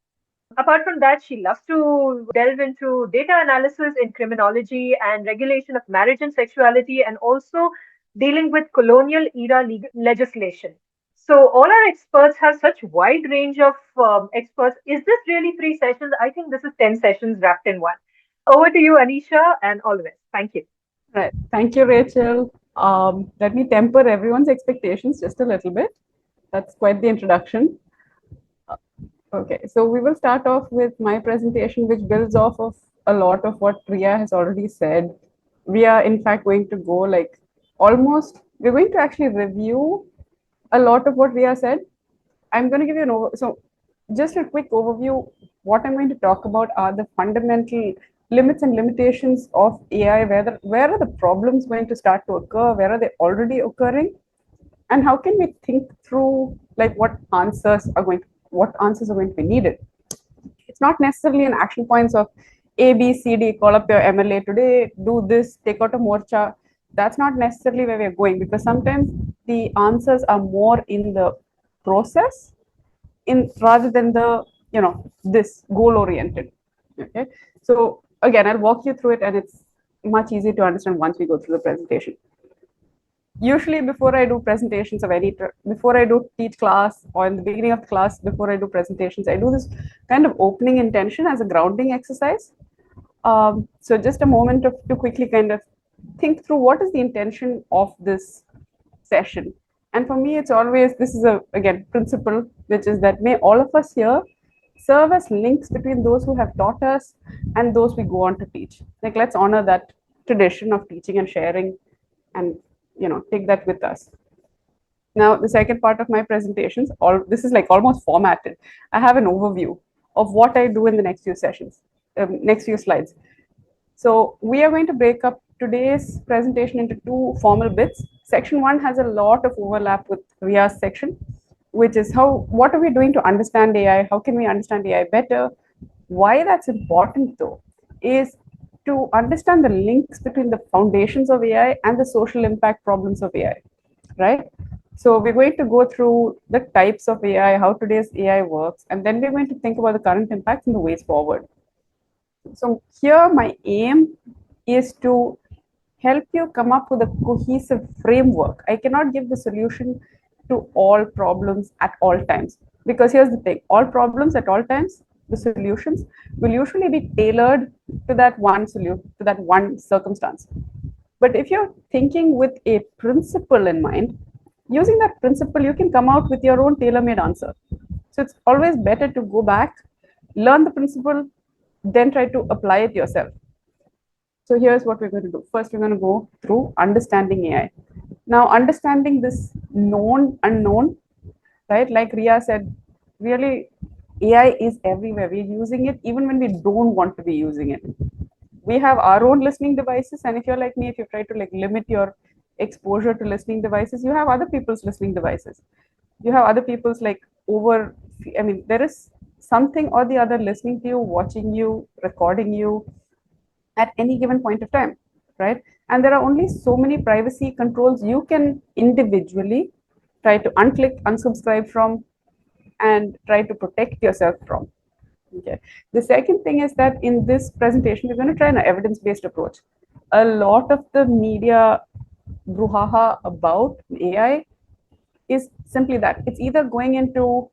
Speaker 3: Apart from that, she loves to delve into data analysis in criminology and regulation of marriage and sexuality, and also dealing with colonial era legal legislation. So all our experts have such wide range of experts. Is this really 3 sessions? I think this is 10 sessions wrapped in one. Over to you, Anisha, and all the best. Thank you.
Speaker 5: Right. Thank you, Rachel. Let me temper everyone's expectations just a little bit. That's quite the introduction. Okay, so we will start off with my presentation, which builds off of a lot of what Rhea has already said. We are, in fact, going to go like almost, we're going to actually review a lot of what Rhea said. I'm going to give you so just a quick overview. What I'm going to talk about are the fundamental limits and limitations of AI. Where are the problems going to start to occur? Where are they already occurring? And how can we think through like what answers are going to be needed? It's not necessarily an action points of A, B, C, D, call up your MLA today, do this, take out a morcha. That's not necessarily where we're going, because sometimes the answers are more in the process rather than the, this goal oriented. Okay. So again, I'll walk you through it, and it's much easier to understand once we go through the presentation. Usually before I do presentations before I do teach class, or in the beginning of the class, before I do presentations, I do this kind of opening intention as a grounding exercise. So just a moment to quickly kind of think through what is the intention of this session. And for me, it's always, this is again, principle, which is that may all of us here serve as links between those who have taught us and those we go on to teach. Like, let's honor that tradition of teaching and sharing, and take that with us. Now, the second part of my presentations, this is like almost formatted. I have an overview of what I do in the next few sessions, next few slides. So we are going to break up today's presentation into two formal bits. Section 1 has a lot of overlap with Rhea's section, which is what are we doing to understand AI? How can we understand AI better? Why that's important though is to understand the links between the foundations of AI and the social impact problems of AI, right? So we're going to go through the types of AI, how today's AI works, and then we're going to think about the current impacts and the ways forward. So here my aim is to help you come up with a cohesive framework. I cannot give the solution to all problems at all times, because here's the thing, all problems at all times, the solutions will usually be tailored to that one solution, to that one circumstance. But if you're thinking with a principle in mind, using that principle, you can come out with your own tailor-made answer. So it's always better to go back, learn the principle, then try to apply it yourself. So here's what we're going to do. First, we're going to go through understanding AI. Now, understanding this known unknown, right? Like Rhea said, really, AI is everywhere. We're using it even when we don't want to be using it. We have our own listening devices, and if you're like me, if you try to like limit your exposure to listening devices, you have other people's listening devices. You have other people's like there is something or the other listening to you, watching you, recording you at any given point of time, right? And there are only so many privacy controls you can individually try to unclick, unsubscribe from, and try to protect yourself from. Okay. The second thing is that in this presentation, we're going to try an evidence-based approach. A lot of the media brouhaha about AI is simply that. It's either going into,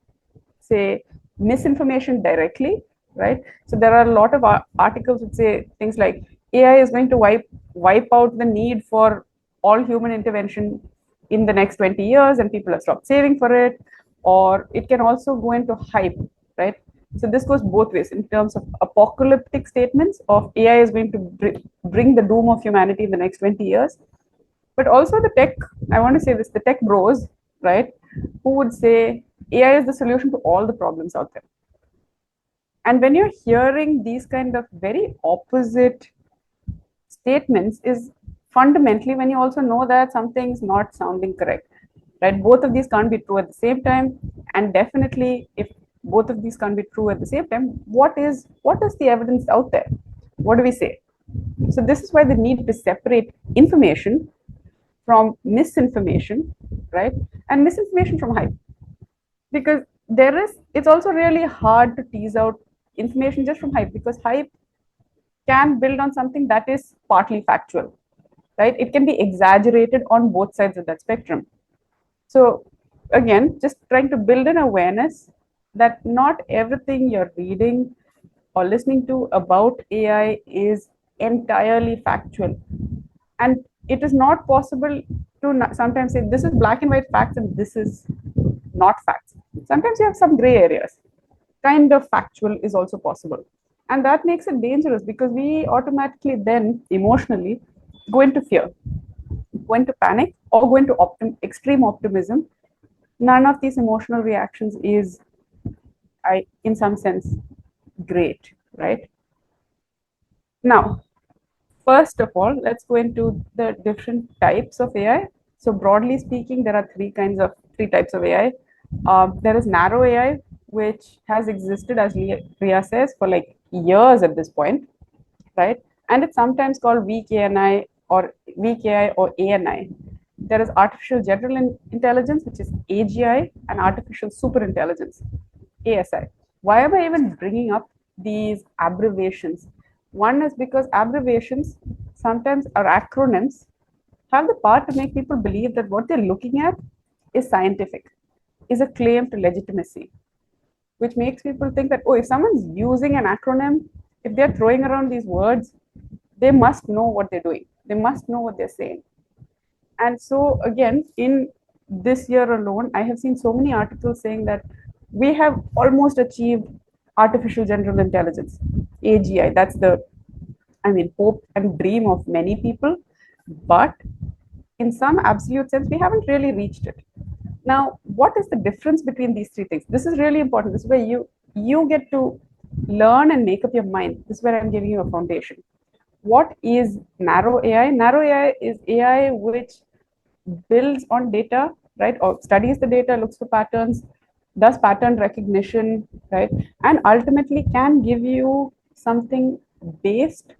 Speaker 5: say, misinformation directly, right? So there are a lot of articles that say things like AI is going to wipe out the need for all human intervention in the next 20 years and people have stopped saving for it. Or it can also go into hype, right? So this goes both ways in terms of apocalyptic statements of AI is going to bring the doom of humanity in the next 20 years. But also the tech, I want to say this, the tech bros, right, who would say AI is the solution to all the problems out there. And when you're hearing these kind of very opposite statements is fundamentally when you also know that something's not sounding correct, right? Both of these can't be true at the same time. And definitely if both of these can't be true at the same time, what is the evidence out there? What do we say? So this is why the need to separate information from misinformation, right? And misinformation from hype. Because it's also really hard to tease out information just from hype, because hype can build on something that is partly factual, right? It can be exaggerated on both sides of that spectrum. So again, just trying to build an awareness that not everything you're reading or listening to about AI is entirely factual. And it is not possible to sometimes say this is black and white facts and this is not facts. Sometimes you have some gray areas. Kind of factual is also possible. And that makes it dangerous because we automatically then emotionally go into fear, go into panic, or go into extreme optimism. None of these emotional reactions is, in some sense, great, right? Now, first of all, let's go into the different types of AI. So broadly speaking, there are three types of AI. There is narrow AI, which has existed, as Rhea says, for like years at this point, right? And it's sometimes called weak AI or ANI. There is artificial general intelligence, which is AGI, and artificial superintelligence, ASI. Why am I even bringing up these abbreviations? One is because abbreviations sometimes are acronyms have the power to make people believe that what they're looking at is scientific, is a claim to legitimacy, which makes people think that, oh, if someone's using an acronym, if they're throwing around these words, they must know what they're doing. They must know what they're saying. And so again, in this year alone, I have seen so many articles saying that we have almost achieved artificial general intelligence, AGI. That's the, hope and dream of many people. But in some absolute sense, we haven't really reached it. Now, what is the difference between these three things? This is really important. This is where you get to learn and make up your mind. This is where I'm giving you a foundation. What is narrow AI? Narrow AI is AI which builds on data, right, or studies the data, looks for patterns, does pattern recognition, right, and ultimately can give you something based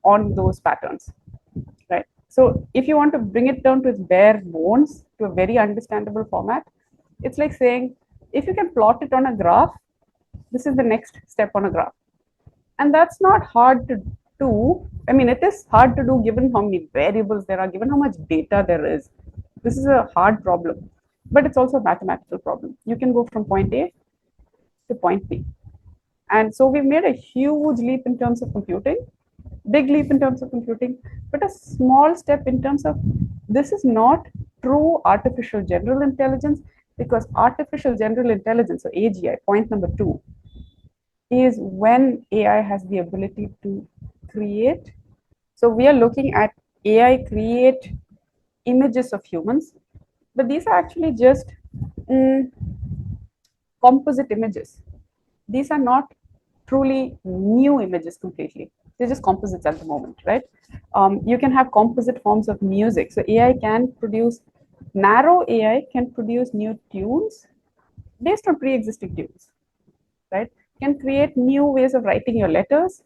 Speaker 5: on those patterns, right? So if you want to bring it down to its bare bones, to a very understandable format, it's like saying, if you can plot it on a graph, this is the next step on a graph. And that's not hard to do. I mean, it is hard to do given how many variables there are, given how much data there is. This is a hard problem, but it's also a mathematical problem. You can go from point A to point B. And so we've made a huge leap in terms of computing, big leap in terms of computing, but a small step in terms of this is not true artificial general intelligence, because artificial general intelligence, or AGI, point number 2, is when AI has the ability to create. So we are looking at AI create images of humans, but these are actually just composite images. These are not truly new images completely. They're just composites at the moment, right? You can have composite forms of music. So narrow AI can produce new tunes based on pre-existing tunes, right? Can create new ways of writing your letters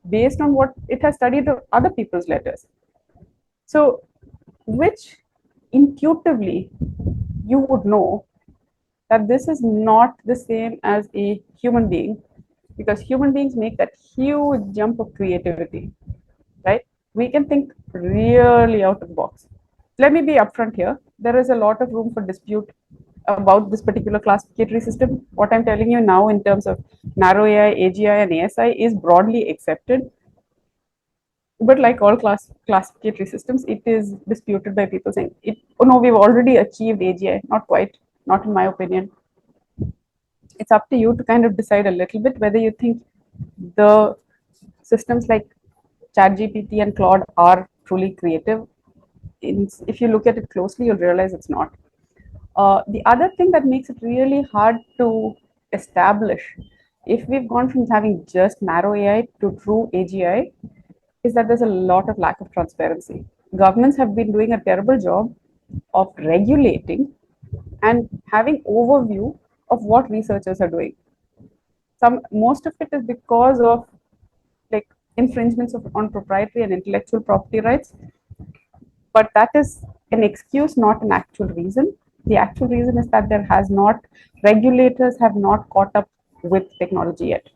Speaker 5: based on what it has studied of other people's letters. So, which intuitively you would know that this is not the same as a human being, because human beings make that huge jump of creativity, right? We can think really out of the box. Let me be upfront here. There is a lot of room for dispute about this particular classificatory system. What I'm telling you now in terms of narrow AI, AGI, and ASI is broadly accepted. But like all classificatory systems, it is disputed by people saying, oh no, we've already achieved AGI. Not quite, not in my opinion. It's up to you to kind of decide a little bit whether you think the systems like ChatGPT and Claude are truly creative. If you look at it closely, you'll realize it's not. The other thing that makes it really hard to establish, if we've gone from having just narrow AI to true AGI, is that there's a lot of lack of transparency. Governments have been doing a terrible job of regulating and having overview of what researchers are doing. Most of it is because of like infringements on proprietary and intellectual property rights, but that is an excuse, not an actual reason. The actual reason is that regulators have not caught up with technology yet.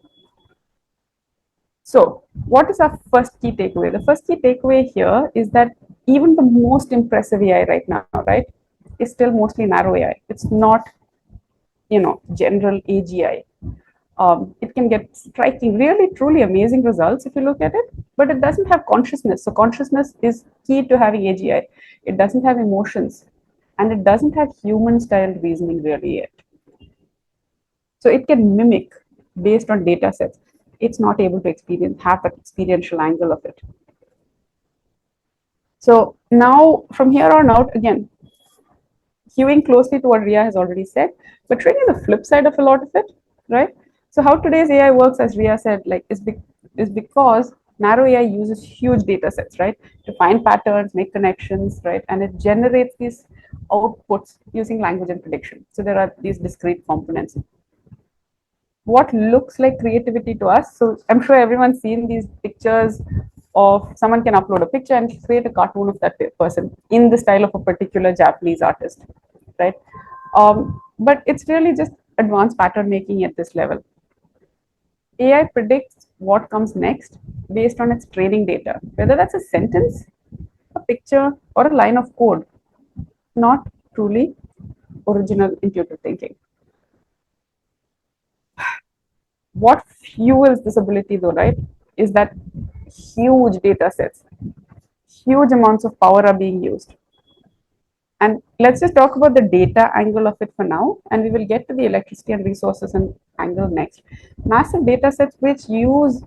Speaker 5: So, what is our first key takeaway? The first key takeaway here is that even the most impressive AI right now, right, is still mostly narrow AI. It's not, general AGI. It can get striking, really, truly amazing results if you look at it, but it doesn't have consciousness. So consciousness is key to having AGI. It doesn't have emotions, and it doesn't have human-style reasoning really yet. So it can mimic based on data sets. It's not able to have that experiential angle of it. So now, from here on out, again, hewing closely to what Rhea has already said, but really the flip side of a lot of it, right? So how today's AI works, as Rhea said, is because narrow AI uses huge data sets, right, to find patterns, make connections, right, and it generates these outputs using language and prediction. So there are these discrete components. What looks like creativity to us? So I'm sure everyone's seen these pictures of someone can upload a picture and create a cartoon of that person in the style of a particular Japanese artist, right? But it's really just advanced pattern making at this level. AI predicts what comes next based on its training data, whether that's a sentence, a picture, or a line of code, not truly original intuitive thinking. What fuels this ability, though, right, is that huge data sets, huge amounts of power are being used. And let's just talk about the data angle of it for now, and we will get to the electricity and resources and angle next. Massive data sets which use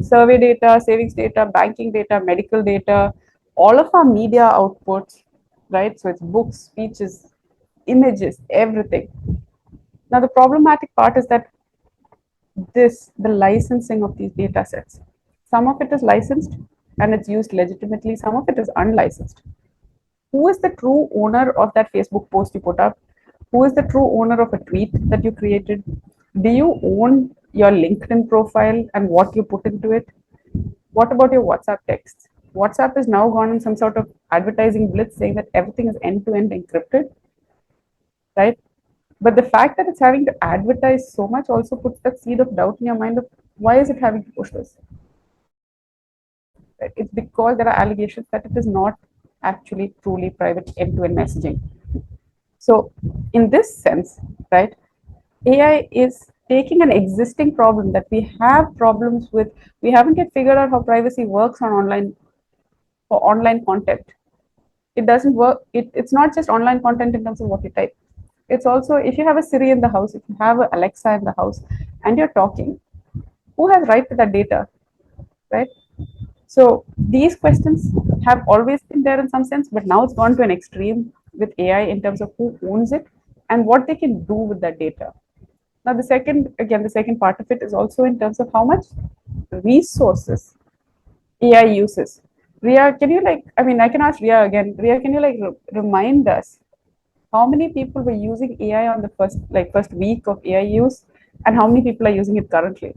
Speaker 5: survey data, savings data, banking data, medical data, all of our media outputs, right? So it's books, speeches, images, everything. Now, the problematic part is that the licensing of these data sets, some of it is licensed and it's used legitimately, some of it is unlicensed. Who is the true owner of that Facebook post you put up? Who is the true owner of a tweet that you created? Do you own your LinkedIn profile and what you put into it? What about your WhatsApp texts? WhatsApp is now gone in some sort of advertising blitz saying that everything is end-to-end encrypted, right? But the fact that it's having to advertise so much also puts that seed of doubt in your mind of why is it having to push this? Right? It's because there are allegations that it is not actually truly private end-to-end messaging. So in this sense, right, AI is taking an existing problem that we have problems with. We haven't yet figured out how privacy works on online for online content. It doesn't work. It's not just online content in terms of what you type. It's also if you have a Siri in the house, if you have an Alexa in the house, and you're talking, who has right to that data, right? So these questions have always been there in some sense, but now it's gone to an extreme with AI in terms of who owns it and what they can do with that data. Now, the second part of it is also in terms of how much resources AI uses. Rhea, can you I can ask Rhea again. Rhea, can you remind us how many people were using AI on the first week of AI use, and how many people are using it currently?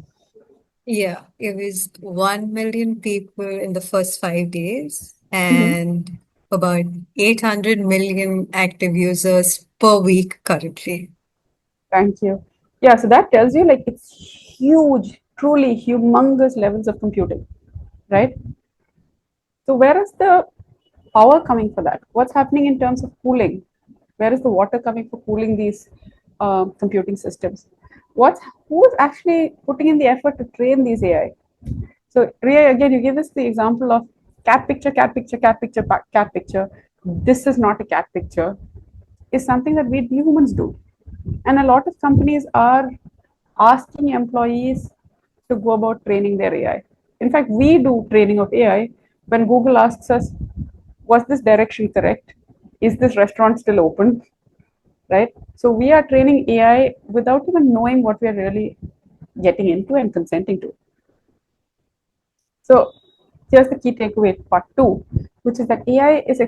Speaker 4: Yeah, it was 1 million people in the first 5 days and about 800 million active users per week currently.
Speaker 5: Thank you. Yeah, so that tells you it's huge, truly humongous levels of computing, right? So where is the power coming for that? What's happening in terms of cooling? Where is the water coming for cooling these computing systems? Who's actually putting in the effort to train these AI? So Rhea, again, you give us the example of cat picture, cat picture, cat picture, cat picture. This is not a cat picture. Is something that we humans do, and a lot of companies are asking employees to go about training their AI. In fact, we do training of AI when Google asks us, was this direction correct? Is this restaurant still open? Right? So we are training AI without even knowing what we are really getting into and consenting to. So here's the key takeaway, part two, which is that AI is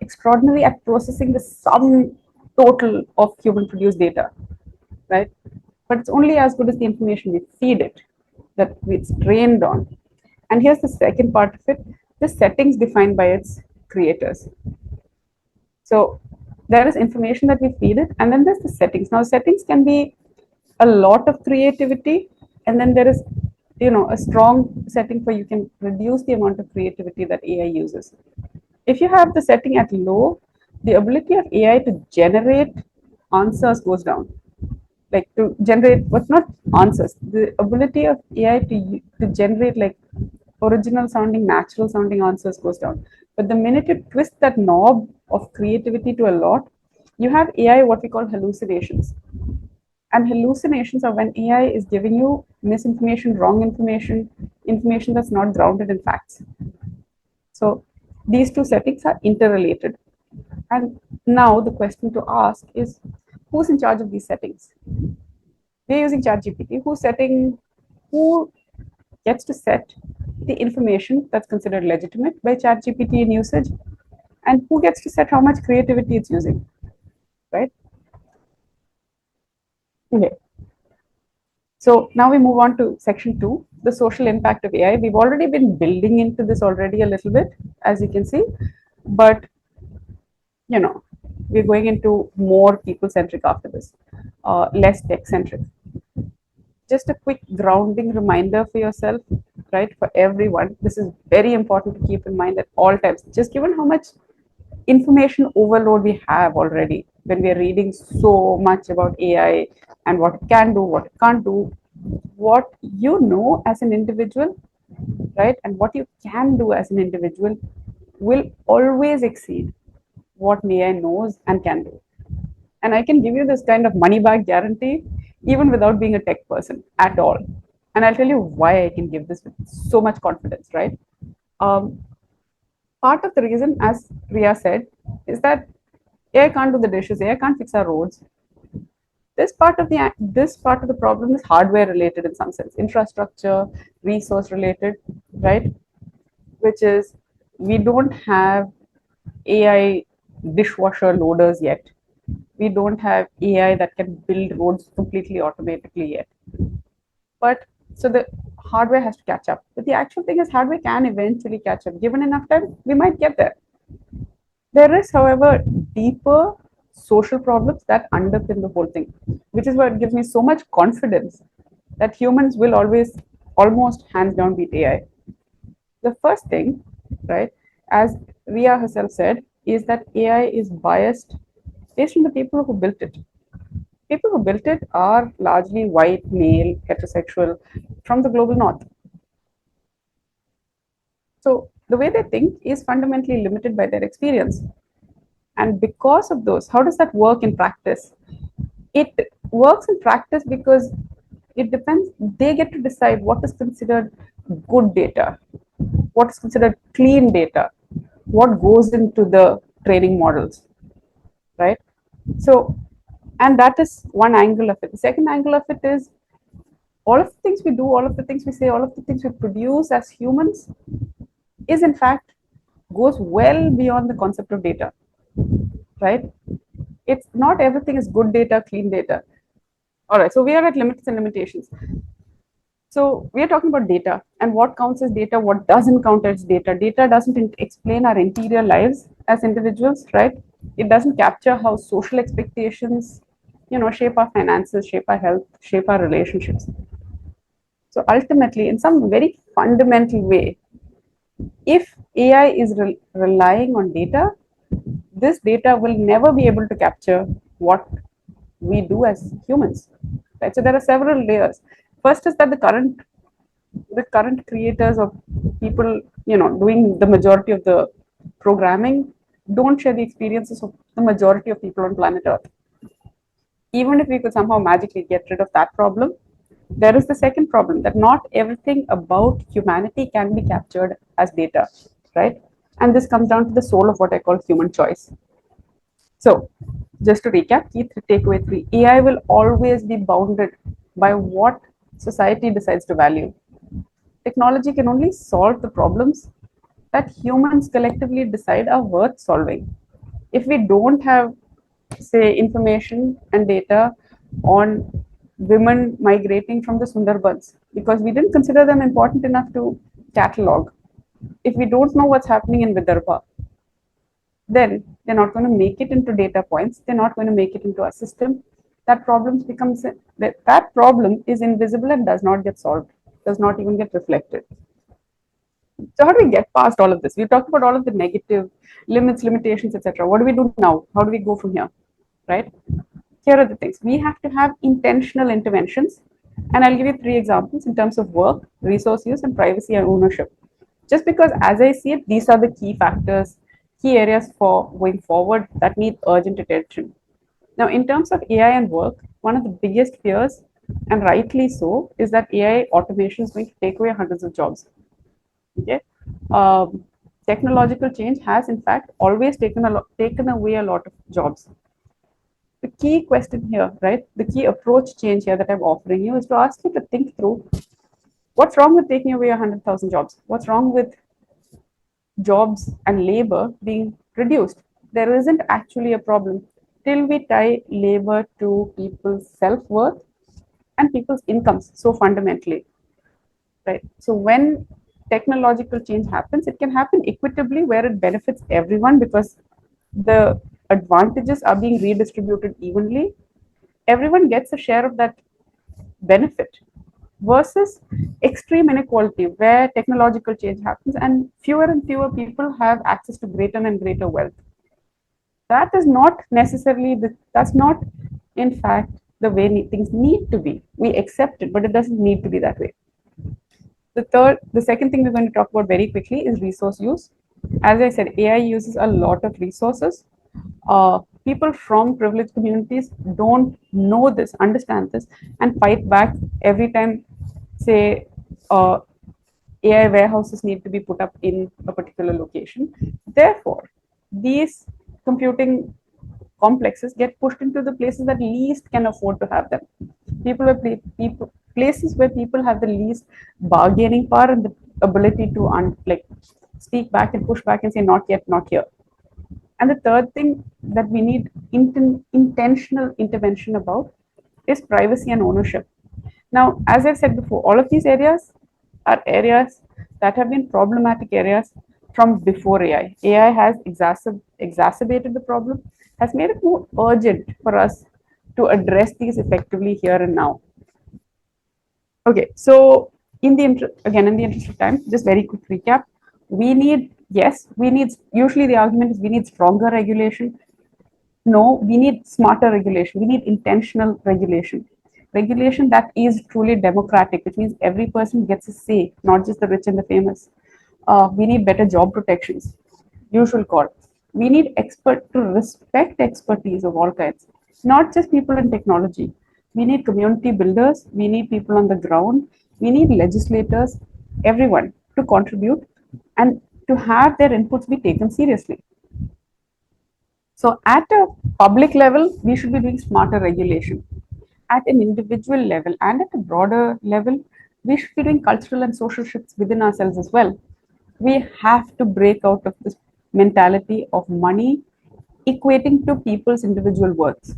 Speaker 5: extraordinary at processing the sum total of human produced data, right? But it's only as good as the information we feed it that it's trained on. And here's the second part of it, the settings defined by its creators. So there is information that we feed it, and then there's the settings. Now, settings can be a lot of creativity, and then there is a strong setting for you can reduce the amount of creativity that AI uses. If you have the setting at low, the ability of AI to generate answers goes down. Like to generate what's not answers, the ability of AI to generate original sounding, natural sounding answers goes down. But the minute you twist that knob of creativity to a lot, you have AI what we call hallucinations. And hallucinations are when AI is giving you misinformation, wrong information, information that's not grounded in facts. So these two settings are interrelated. And now the question to ask is, who's in charge of these settings? We're using ChatGPT. Who gets to set the information that's considered legitimate by ChatGPT in usage, and who gets to set how much creativity it's using, right? Okay. So now we move on to section 2, the social impact of AI. We've already been building into this already a little bit, as you can see, but we're going into more people-centric after this, less tech-centric. Just a quick grounding reminder for yourself, right? For everyone, this is very important to keep in mind at all times. Just given how much information overload we have already when we are reading so much about AI and what it can do, what it can't do, what you know as an individual, right? And what you can do as an individual will always exceed what AI knows and can do. And I can give you this kind of money back guarantee, even without being a tech person at all. And I'll tell you why I can give this with so much confidence, right? Part of the reason, as Rhea said, is that AI can't do the dishes, AI can't fix our roads. This part of the problem is hardware related in some sense, infrastructure, resource related, right? Which is, we don't have AI dishwasher loaders yet. We don't have AI that can build roads completely automatically yet. But so the hardware has to catch up. But the actual thing is, hardware can eventually catch up. Given enough time, we might get there. There is, however, deeper social problems that underpin the whole thing, which is what gives me so much confidence that humans will always, almost hands down, beat AI. The first thing, right, as Rhea herself said, is that AI is biased based on the people who built it. People who built it are largely white, male, heterosexual from the global north. So the way they think is fundamentally limited by their experience. And because of those, how does that work in practice? It works in practice because it depends, they get to decide what is considered good data, what is considered clean data, what goes into the training models, right? So, and that is one angle of it. The second angle of it is all of the things we do, all of the things we say, all of the things we produce as humans is in fact goes well beyond the concept of data, right? It's not everything is good data, clean data. All right, so we are at limits and limitations. So we are talking about data and what counts as data, what doesn't count as data. Data doesn't explain our interior lives as individuals, right? It doesn't capture how social expectations, shape our finances, shape our health, shape our relationships. So ultimately, in some very fundamental way, if AI is relying on data, this data will never be able to capture what we do as humans. Right? So there are several layers. First is that the current creators of people, doing the majority of the programming don't share the experiences of the majority of people on planet Earth. Even if we could somehow magically get rid of that problem, there is the second problem that not everything about humanity can be captured as data, right? And this comes down to the soul of what I call human choice. So, just to recap, key takeaway 3, AI will always be bounded by what society decides to value. Technology can only solve the problems that humans collectively decide are worth solving. If we don't have, say, information and data on women migrating from the Sundarbans because we didn't consider them important enough to catalog, if we don't know what's happening in Vidarbha, then they're not going to make it into data points. They're not going to make it into our system. That problem is invisible and does not get solved, does not even get reflected. So how do we get past all of this? We talked about all of the negative limits, limitations, etc. What do we do now? How do we go from here? Right? Here are the things. We have to have intentional interventions. And I'll give you 3 examples in terms of work, resource use, and privacy and ownership. Just because, as I see it, these are the key factors, key areas for going forward that need urgent attention. Now, in terms of AI and work, one of the biggest fears, and rightly so, is that AI automation is going to take away hundreds of jobs. Okay, technological change has, in fact, always taken away a lot of jobs. The key question here, right? The key approach change here that I'm offering you is to ask you to think through what's wrong with taking away 100,000 jobs. What's wrong with jobs and labor being reduced? There isn't actually a problem till we tie labor to people's self-worth and people's incomes so fundamentally, right? So when technological change happens, it can happen equitably where it benefits everyone because the advantages are being redistributed evenly. Everyone gets a share of that benefit versus extreme inequality where technological change happens and fewer people have access to greater and greater wealth. That is not necessarily that's not in fact the way things need to be. We accept it, but it doesn't need to be that way. The second thing we're going to talk about very quickly is resource use. As I said, AI uses a lot of resources. People from privileged communities don't know this, understand this, and fight back every time, say, AI warehouses need to be put up in a particular location. Therefore, these computing complexes get pushed into the places that least can afford to have them. Places where people have the least bargaining power and the ability to speak back and push back and say not yet, not here. And the third thing that we need intentional intervention about is privacy and ownership. Now, as I've said before, all of these areas are areas that have been problematic areas from before AI. AI has exacerbated the problem, has made it more urgent for us to address these effectively here and now. Okay, so in the interest of time, just very quick recap. Usually the argument is we need stronger regulation. No, we need smarter regulation. We need intentional regulation. Regulation that is truly democratic, which means every person gets a say, not just the rich and the famous. We need better job protections, usual call. We need to respect expertise of all kinds, not just people in technology. We need community builders. We need people on the ground. We need legislators, everyone to contribute and to have their inputs be taken seriously. So at a public level, we should be doing smarter regulation. At an individual level and at a broader level, we should be doing cultural and social shifts within ourselves as well. We have to break out of this mentality of money equating to people's individual worths.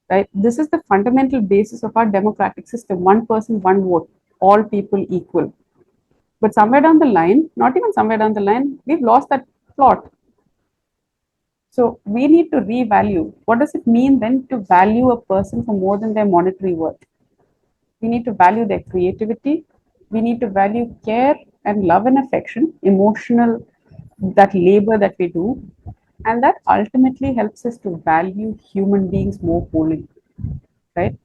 Speaker 5: Right? This is the fundamental basis of our democratic system. One person, one vote, all people equal. But somewhere down the line, not even somewhere down the line, we've lost that plot. So we need to revalue. What does it mean then to value a person for more than their monetary worth? We need to value their creativity. We need to value care and love and affection, emotional, that labor that we do. And that ultimately helps us to value human beings more wholly, right?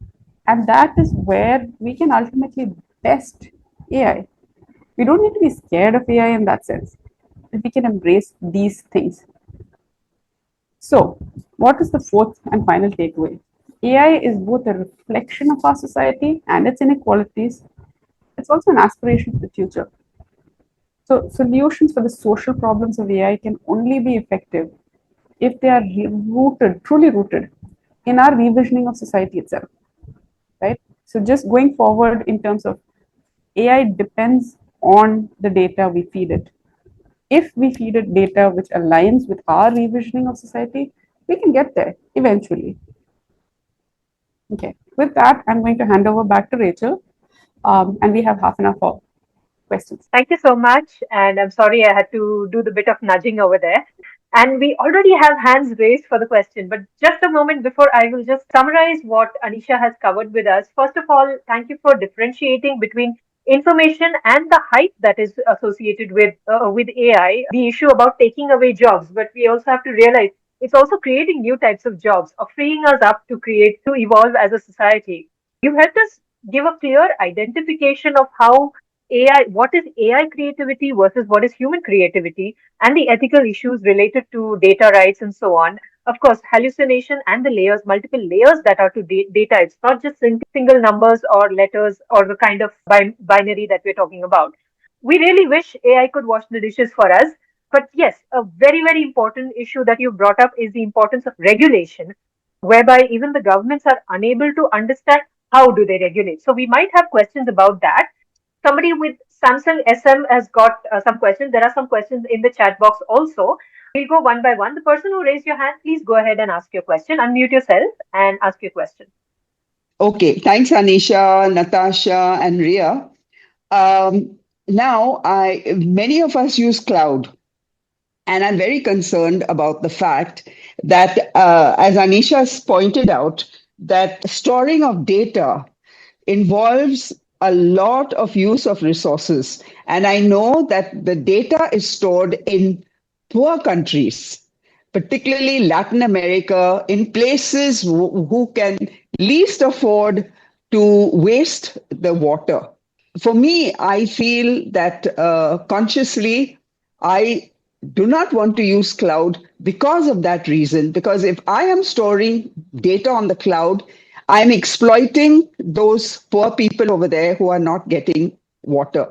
Speaker 5: And that is where we can ultimately best AI. We don't need to be scared of AI in that sense. We can embrace these things. So, what is the fourth and final takeaway? AI is both a reflection of our society and its inequalities. It's also an aspiration for the future. So, solutions for the social problems of AI can only be effective if they are rooted, truly rooted, in our revisioning of society itself. Right? So, just going forward in terms of AI depends on the data we feed it. If we feed it data which aligns with our revisioning of society, we can get there eventually. Okay, with that, I'm going to hand over back to Rachel, and we have half an hour for questions.
Speaker 3: Thank you so much. And I'm sorry I had to do the bit of nudging over there. And we already have hands raised for the question, but just a moment before I will just summarize what Anisha has covered with us. First of all, thank you for differentiating between information and the hype that is associated with AI, the issue about taking away jobs. But we also have to realize it's also creating new types of jobs, or freeing us up to evolve as a society. You helped us give a clear identification of how what is AI creativity versus what is human creativity, and the ethical issues related to data rights and so on. Of course, hallucination and the layers, multiple layers that are to data. It's not just single numbers or letters or the kind of binary that we're talking about. We really wish AI could wash the dishes for us. But yes, a very, very important issue that you brought up is the importance of regulation, whereby even the governments are unable to understand how do they regulate. So we might have questions about that. Somebody with Samsung SM has got some questions. There are some questions in the chat box also. We'll go one by one. The person who raised your hand, please go ahead and ask your question. Unmute yourself and ask your question.
Speaker 8: Okay, thanks, Anisha, Ntasha, and Rhea. Now, many of us use cloud, and I'm very concerned about the fact that, as Anisha has pointed out, that storing of data involves a lot of use of resources. And I know that the data is stored in poor countries, particularly Latin America, in places who can least afford to waste the water. For me, I feel that consciously, I do not want to use cloud because of that reason. Because if I am storing data on the cloud, I'm exploiting those poor people over there who are not getting water.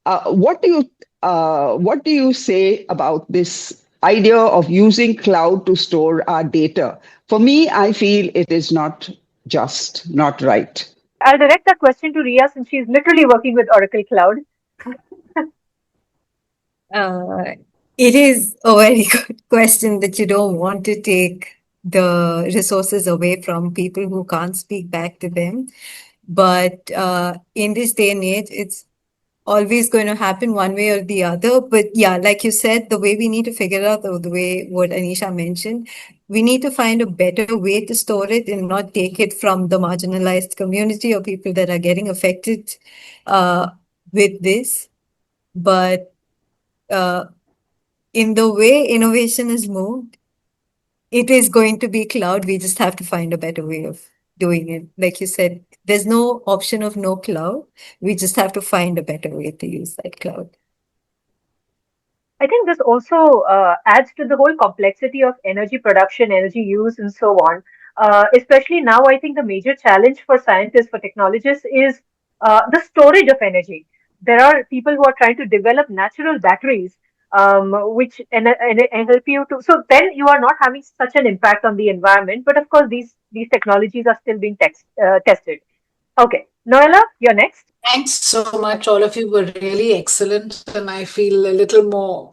Speaker 8: What do you say about this idea of using cloud to store our data. For me, I feel it is not just, not right.
Speaker 3: I'll direct that question to Rhea since she's literally working with Oracle Cloud.
Speaker 4: Uh, it is a very good question that you don't want to take the resources away from people who can't speak back to them. But in this day and age, it's always going to happen one way or the other. But yeah, like you said, the way we need to figure out, the way what Anisha mentioned, we need to find a better way to store it and not take it from the marginalized community or people that are getting affected with this. But in the way innovation is moved, it is going to be cloud. We just have to find a better way of doing it. Like you said, there's no option of no cloud. We just have to find a better way to use that cloud.
Speaker 3: I think this also adds to the whole complexity of energy production, energy use, and so on. Especially now, I think the major challenge for scientists, for technologists, is the storage of energy. There are people who are trying to develop natural batteries, which and help you to. So then you are not having such an impact on the environment. But of course, these technologies are still being tested. Okay, Noella, you're next.
Speaker 9: Thanks so much. All of you were really excellent, and I feel a little more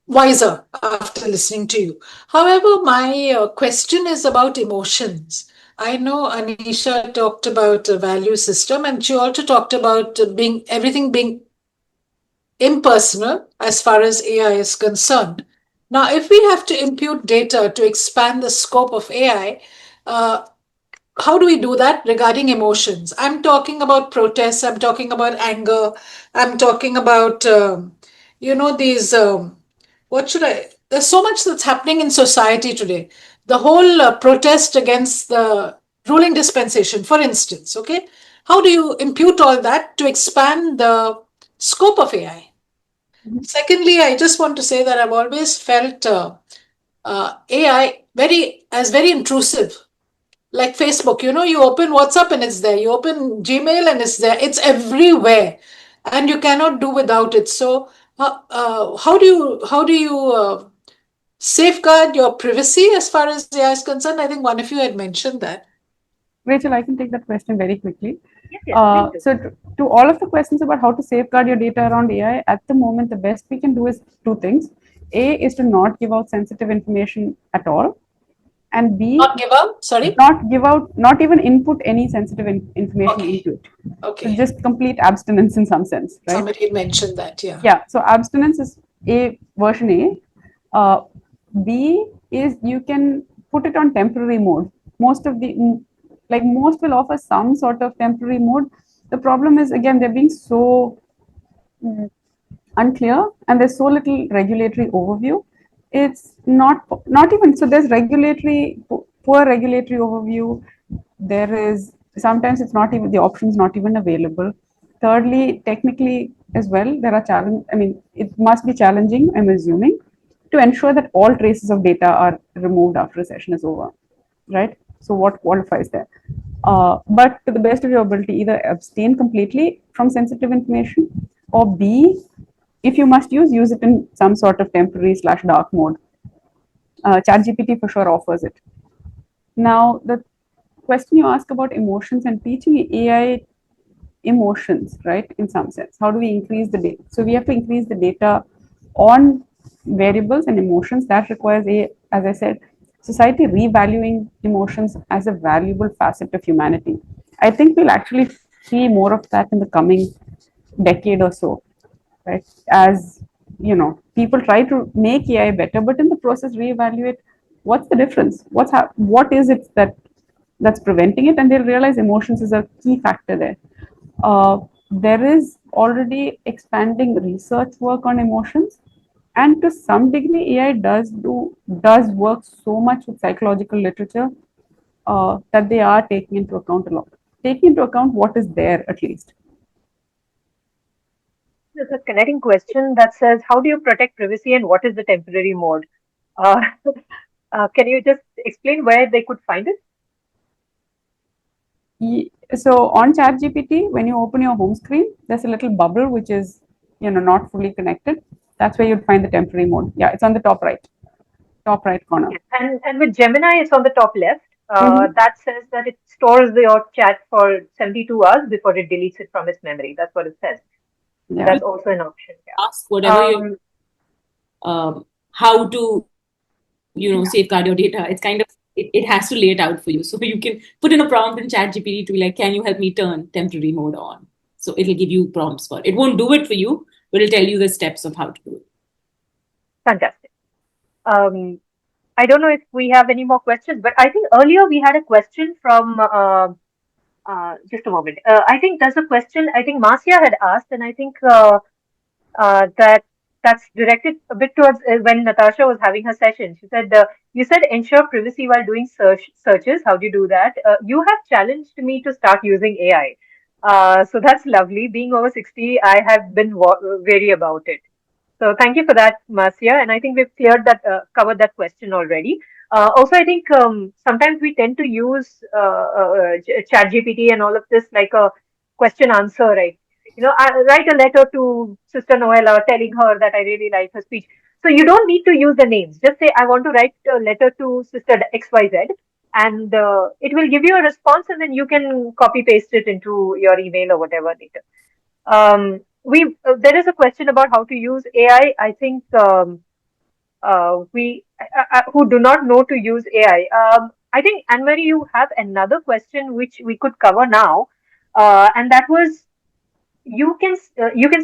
Speaker 9: wiser after listening to you. However, my question is about emotions. I know Anisha talked about a value system, and she also talked about being everything being impersonal as far as AI is concerned. Now, if we have to impute data to expand the scope of AI, how do we do that regarding emotions? I'm talking about protests, I'm talking about anger, I'm talking about, these, what should I, there's so much that's happening in society today. The whole protest against the ruling dispensation, for instance, okay? How do you impute all that to expand the scope of AI? Secondly, I just want to say that I've always felt AI very intrusive, like Facebook. You open WhatsApp and it's there. You open Gmail and it's there. It's everywhere, and you cannot do without it. So, how do you safeguard your privacy as far as AI is concerned? I think one of you had mentioned that.
Speaker 5: Rachel, I can take that question very quickly.
Speaker 3: Yes,
Speaker 5: so to all of the questions about how to safeguard your data around AI, at the moment, the best we can do is two things. A is to not give out sensitive information at all. And B,
Speaker 9: Not give out, sorry?
Speaker 5: Not give out, not even input any sensitive information
Speaker 9: Okay.
Speaker 5: into it.
Speaker 9: Okay.
Speaker 5: So just complete abstinence in some sense, right?
Speaker 9: Somebody had mentioned that, yeah.
Speaker 5: Yeah, so abstinence is A, version A. B is you can put it on temporary mode. Most will offer some sort of temporary mode. The problem is, again, they're being so unclear and there's so little regulatory overview. It's not even, so there's poor regulatory overview. There is, sometimes it's not even, the option's not even available. Thirdly, technically as well, there are it must be challenging, I'm assuming, to ensure that all traces of data are removed after a session is over, right? So what qualifies there? But to the best of your ability, either abstain completely from sensitive information, or B, if you must use it in some sort of temporary/dark mode. ChatGPT for sure offers it. Now, the question you ask about emotions and teaching AI emotions, right, in some sense. How do we increase the data? So we have to increase the data on variables and emotions. That requires, as I said, society revaluing emotions as a valuable facet of humanity. I think we'll actually see more of that in the coming decade or so, right? As people try to make AI better, but in the process reevaluate what's the difference, what is it that's preventing it, and they'll realize emotions is a key factor there. There is already expanding research work on emotions, and to some degree AI does work so much with psychological literature that they are taking into account what is there, at least.
Speaker 3: There's a connecting question that says, how do you protect privacy and what is the temporary mode? Can you just explain where they could find it?
Speaker 5: So on ChatGPT, when you open your home screen, there's a little bubble which is not fully connected. That's where you'd find the temporary mode. Yeah, it's on the top right corner.
Speaker 3: Yes. And with Gemini, it's on the top left.
Speaker 5: Mhm.
Speaker 3: That says that it stores your chat for 72 hours before it deletes it from its memory. That's what it says. So
Speaker 5: Yeah.
Speaker 3: that's also an option. Yeah.
Speaker 6: Ask whatever you how to safeguard your data. It's kind of it has to lay it out for you, so you can put in a prompt in ChatGPT to be like, can you help me turn temporary mode on? So it'll give you prompts for it. It won't do it for you, but it'll tell you the steps of how to do it.
Speaker 3: Fantastic. I don't know if we have any more questions, but I think earlier we had a question from just a moment. I think there's a question I think Marcia had asked, and I think that's directed a bit towards when Ntasha was having her session. She said, "You said ensure privacy while doing searches. How do you do that? You have challenged me to start using AI, so that's lovely. Being over 60, I have been wary about it. So thank you for that, Marcia. And I think we've covered that question already. Also, I think sometimes we tend to use ChatGPT and all of this like a question answer, right? I write a letter to Sister Noella telling her that I really like her speech. So you don't need to use the names. Just say, I want to write a letter to Sister XYZ, and it will give you a response, and then you can copy paste it into your email or whatever later. There is a question about how to use AI. I think we who do not know to use AI. I think Anne-Marie, you have another question which we could cover now, and that was you can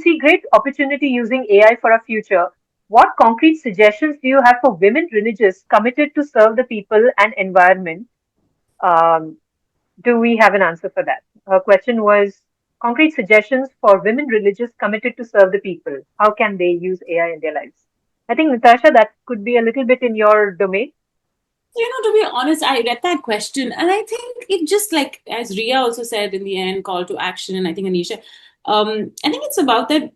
Speaker 3: see great opportunity using AI for our future. What concrete suggestions do you have for women religious committed to serve the people and environment? Um, do we have an answer for that? Her question was concrete suggestions for women religious committed to serve the people. How can they use AI in their lives? I think, Ntasha, that could be a little bit in your domain.
Speaker 6: To be honest, I read that question and I think it just like, as Rhea also said in the end, call to action, and I think Anisha, I think it's about that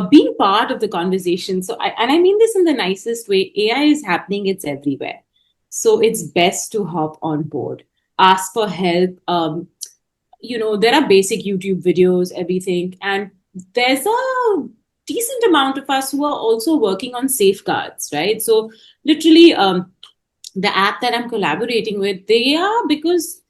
Speaker 6: being part of the conversation. So, I mean this in the nicest way, AI is happening, it's everywhere. So it's best to hop on board, ask for help. There are basic YouTube videos, everything. And there's a decent amount of us who are also working on safeguards, right? So literally, the app that I'm collaborating with, they are because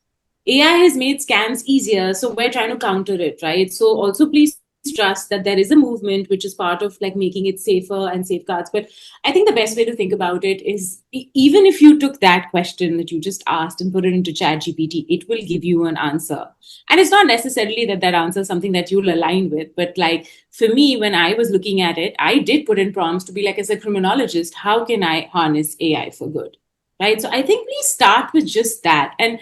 Speaker 6: AI has made scams easier. So we're trying to counter it, right? So also please trust that there is a movement which is part of like making it safer and safeguards. But I think the best way to think about it is even if you took that question that you just asked and put it into ChatGPT, it will give you an answer. And it's not necessarily that answer is something that you'll align with, but like for me, when I was looking at it, I did put in prompts to be like, as a criminologist, how can I harness AI for good? Right. So I think we start with just that. And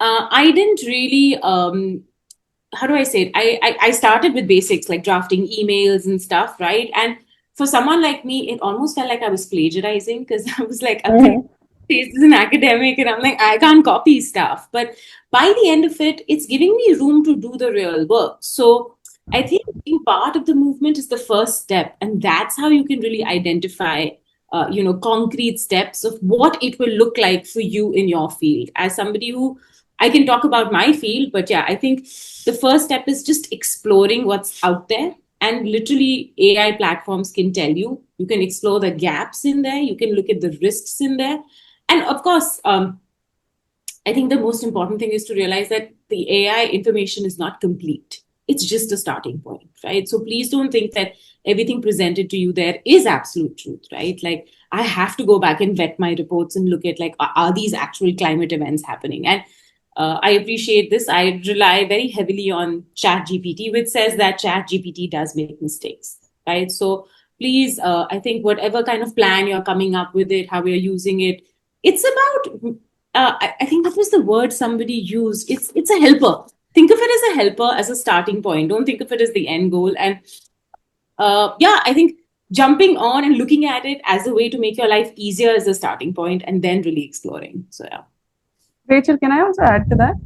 Speaker 6: I didn't really, how do I say it? I started with basics like drafting emails and stuff, right? And for someone like me, it almost felt like I was plagiarizing because I was like, I've been raised as an academic and I'm like, I can't copy stuff. But by the end of it, it's giving me room to do the real work. So I think being part of the movement is the first step. And that's how you can really identify concrete steps of what it will look like for you in your field. As somebody who I can talk about my field, but yeah, I think the first step is just exploring what's out there. And literally, AI platforms can tell you. You can explore the gaps in there. You can look at the risks in there. And of course, I think the most important thing is to realize that the AI information is not complete. It's just a starting point, right? So please don't think that everything presented to you there is absolute truth, right? Like I have to go back and vet my reports and look at like, are these actual climate events happening? And I appreciate this. I rely very heavily on ChatGPT, which says that ChatGPT does make mistakes, right? So please, I think whatever kind of plan you're coming up with it, how you're using it, it's about, I think that was the word somebody used. It's a helper. Think of it as a helper, as a starting point. Don't think of it as the end goal. And I think jumping on and looking at it as a way to make your life easier is the starting point, and then really exploring. So yeah.
Speaker 5: Rachel, can I also add to that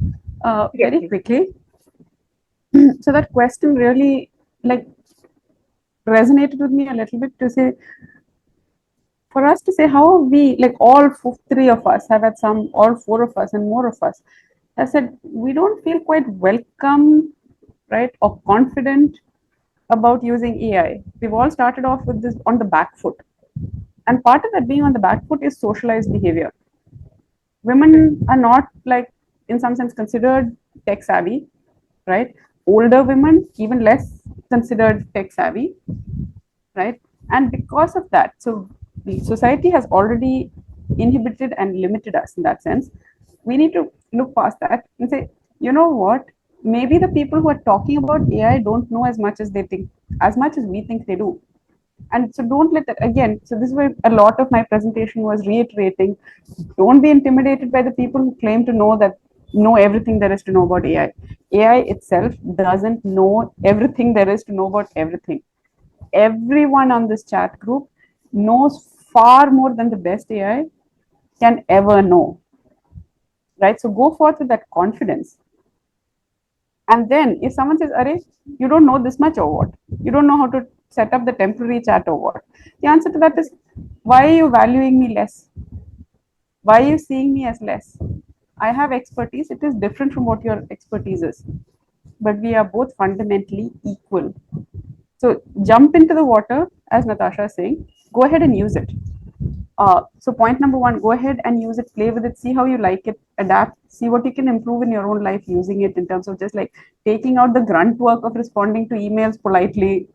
Speaker 5: very quickly? So that question really like resonated with me a little bit to say, for us to say how we, like all three of us have had some, all four of us and more of us, I said, we don't feel quite welcome, right, or confident about using AI. We've all started off with this on the back foot. And part of that being on the back foot is socialized behavior. Women are not, like, in some sense, considered tech savvy, right? Older women, even less considered tech savvy, right? And because of that, so the society has already inhibited and limited us in that sense. We need to look past that and say, you know what? Maybe the people who are talking about AI don't know as much as they think, as much as we think they do. And so don't let that again. So this is where a lot of my presentation was reiterating. Don't be intimidated by the people who claim to know everything there is to know about AI. AI itself doesn't know everything there is to know about everything. Everyone on this chat group knows far more than the best AI can ever know. Right? So go forth with that confidence. And then if someone says, Arey, you don't know this much or what? You don't know how to set up the temporary chat or what? The answer to that is, why are you valuing me less? Why are you seeing me as less? I have expertise. It is different from what your expertise is. But we are both fundamentally equal. So jump into the water, as Ntasha is saying, go ahead and use it. So point number one, go ahead and use it, play with it, see how you like it, adapt, see what you can improve in your own life using it in terms of just like taking out the grunt work of responding to emails politely,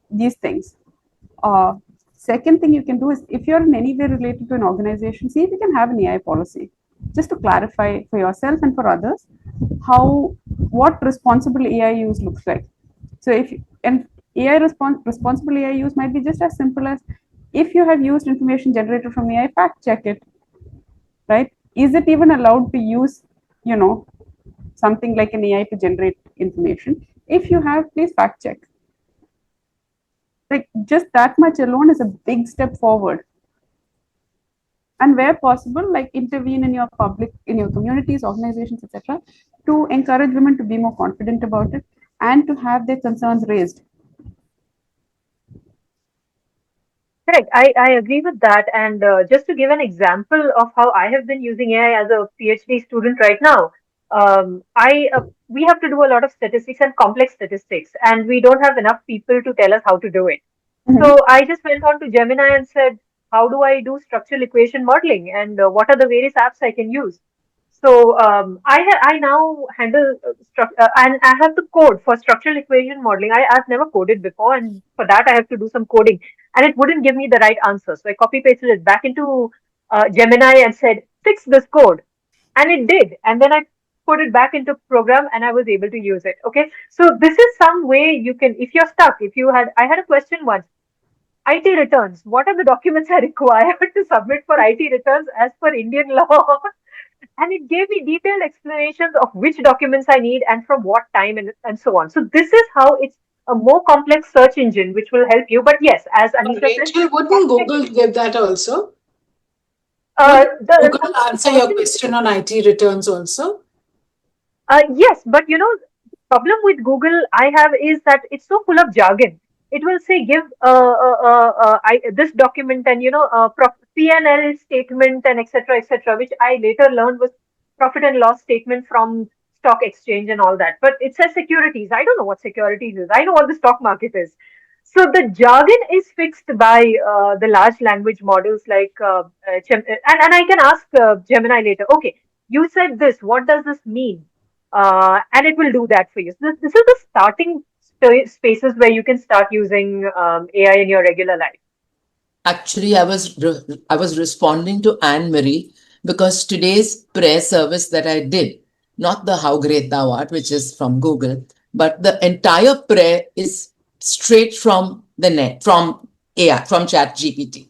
Speaker 5: these things. Second thing you can do is, if you're in any way related to an organization, see if you can have an AI policy, just to clarify for yourself and for others what responsible AI use looks like. So responsible AI use might be just as simple as, if you have used information generated from AI, fact check it, right? Is it even allowed to use, something like an AI to generate information? If you have, please fact check. Like, just that much alone is a big step forward. And where possible, like, intervene in your communities, organizations, etc., to encourage women to be more confident about it and to have their concerns raised.
Speaker 3: Correct. I agree with that. And just to give an example of how I have been using AI as a PhD student right now, I we have to do a lot of statistics and complex statistics, and we don't have enough people to tell us how to do it. So I just went on to Gemini and said, how do I do structural equation modeling, and what are the various apps I can use? So I now handle and I have to code for structural equation modeling. I've never coded before, and for that I have to do some coding, and it wouldn't give me the right answer. So I copy pasted it back into Gemini and said, fix this code, and it did. And then I put it back into program, and I was able to use it. Okay, so this is some way you can, if you're stuck. If you had, I had a question once. IT returns. What are the documents I require to submit for IT returns as per Indian law? And it gave me detailed explanations of which documents I need and from what time, and so on. So this is how it's a more complex search engine which will help you. But yes, as Anisha said,
Speaker 9: Rachel, wouldn't Google give that also? Would
Speaker 3: the
Speaker 9: Google answer your question on IT returns also?
Speaker 3: yes, but problem with Google I have is that it's so full of jargon. It will say give this document, and P&L statement, and etc., which I later learned was profit and loss statement from stock exchange and all that. But it says securities. I don't know what securities is. I know what the stock market is. So the jargon is fixed by the large language models like and I can ask Gemini later. Okay, you said this. What does this mean? And it will do that for you. So this is the starting spaces where you can start using AI in your regular life.
Speaker 1: Actually, I was responding to Anne Marie because today's prayer service that I did, not the How Great Thou Art, which is from Google, but the entire prayer is straight from the net, from AI, from Chat GPT.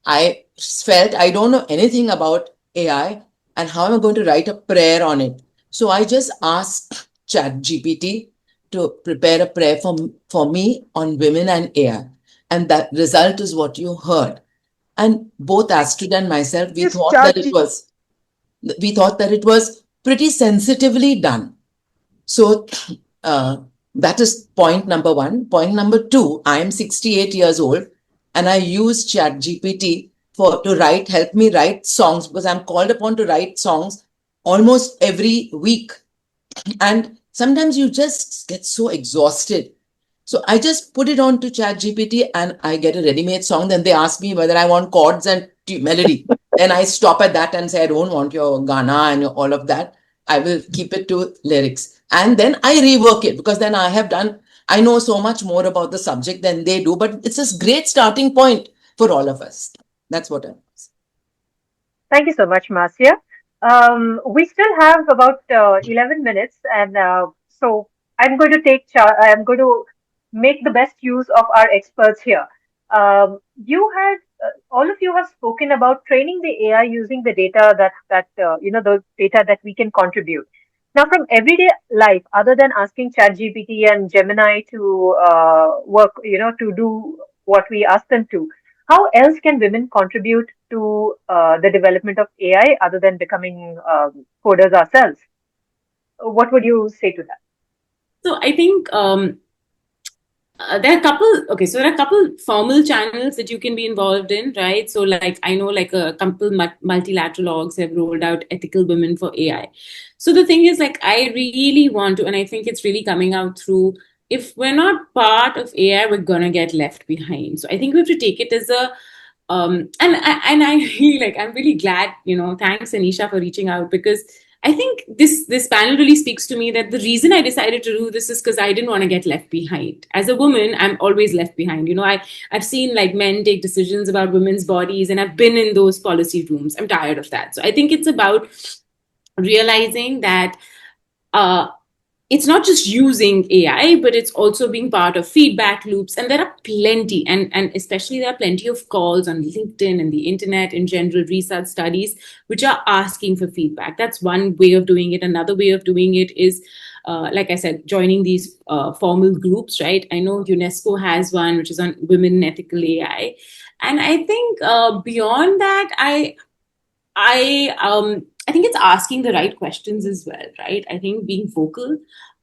Speaker 1: I felt I don't know anything about AI and how am I going to write a prayer on it. So I just asked Chat GPT to prepare a prayer for me on women and AI. And that result is what you heard. And both Astrid and myself, we thought that it was pretty sensitively done. So that is point number one. Point number two, I am 68 years old and I use Chat GPT to help me write songs, because I'm called upon to write songs almost every week. And sometimes you just get so exhausted. So I just put it on to ChatGPT and I get a ready-made song. Then they ask me whether I want chords and melody. Then I stop at that and say, I don't want your Ghana and all of that. I will keep it to lyrics. And then I rework it because then I know so much more about the subject than they do. But it's a great starting point for all of us. That's what I was.
Speaker 3: Thank you so much, Marcia. We still have about 11 minutes, and so I'm going to make the best use of our experts here. All of you have spoken about training the AI using the data the data that we can contribute. Now, from everyday life, other than asking ChatGPT and Gemini to work, to do what we ask them to, how else can women contribute to the development of AI other than becoming coders ourselves? What would you say to that?
Speaker 6: So I think there are a couple. Okay, so there are a couple formal channels that you can be involved in, right? So like I know like a couple multilateral orgs have rolled out ethical women for AI. So the thing is, like, I really want to, and I think it's really coming out through. If we're not part of AI, we're gonna get left behind. So I think we have to take it as a and I really like, I'm really glad, thanks Anisha for reaching out, because I think this panel really speaks to me that the reason I decided to do this is because I didn't want to get left behind. As a woman, I'm always left behind. I've seen like men take decisions about women's bodies, and I've been in those policy rooms. I'm tired of that. So I think it's about realizing that it's not just using AI, but it's also being part of feedback loops. And there are plenty, and especially there are plenty of calls on LinkedIn and the internet in general, research studies, which are asking for feedback. That's one way of doing it. Another way of doing it is, like I said, joining these formal groups, right? I know UNESCO has one, which is on women in ethical AI. And I think beyond that, I think it's asking the right questions as well, right? I think being vocal.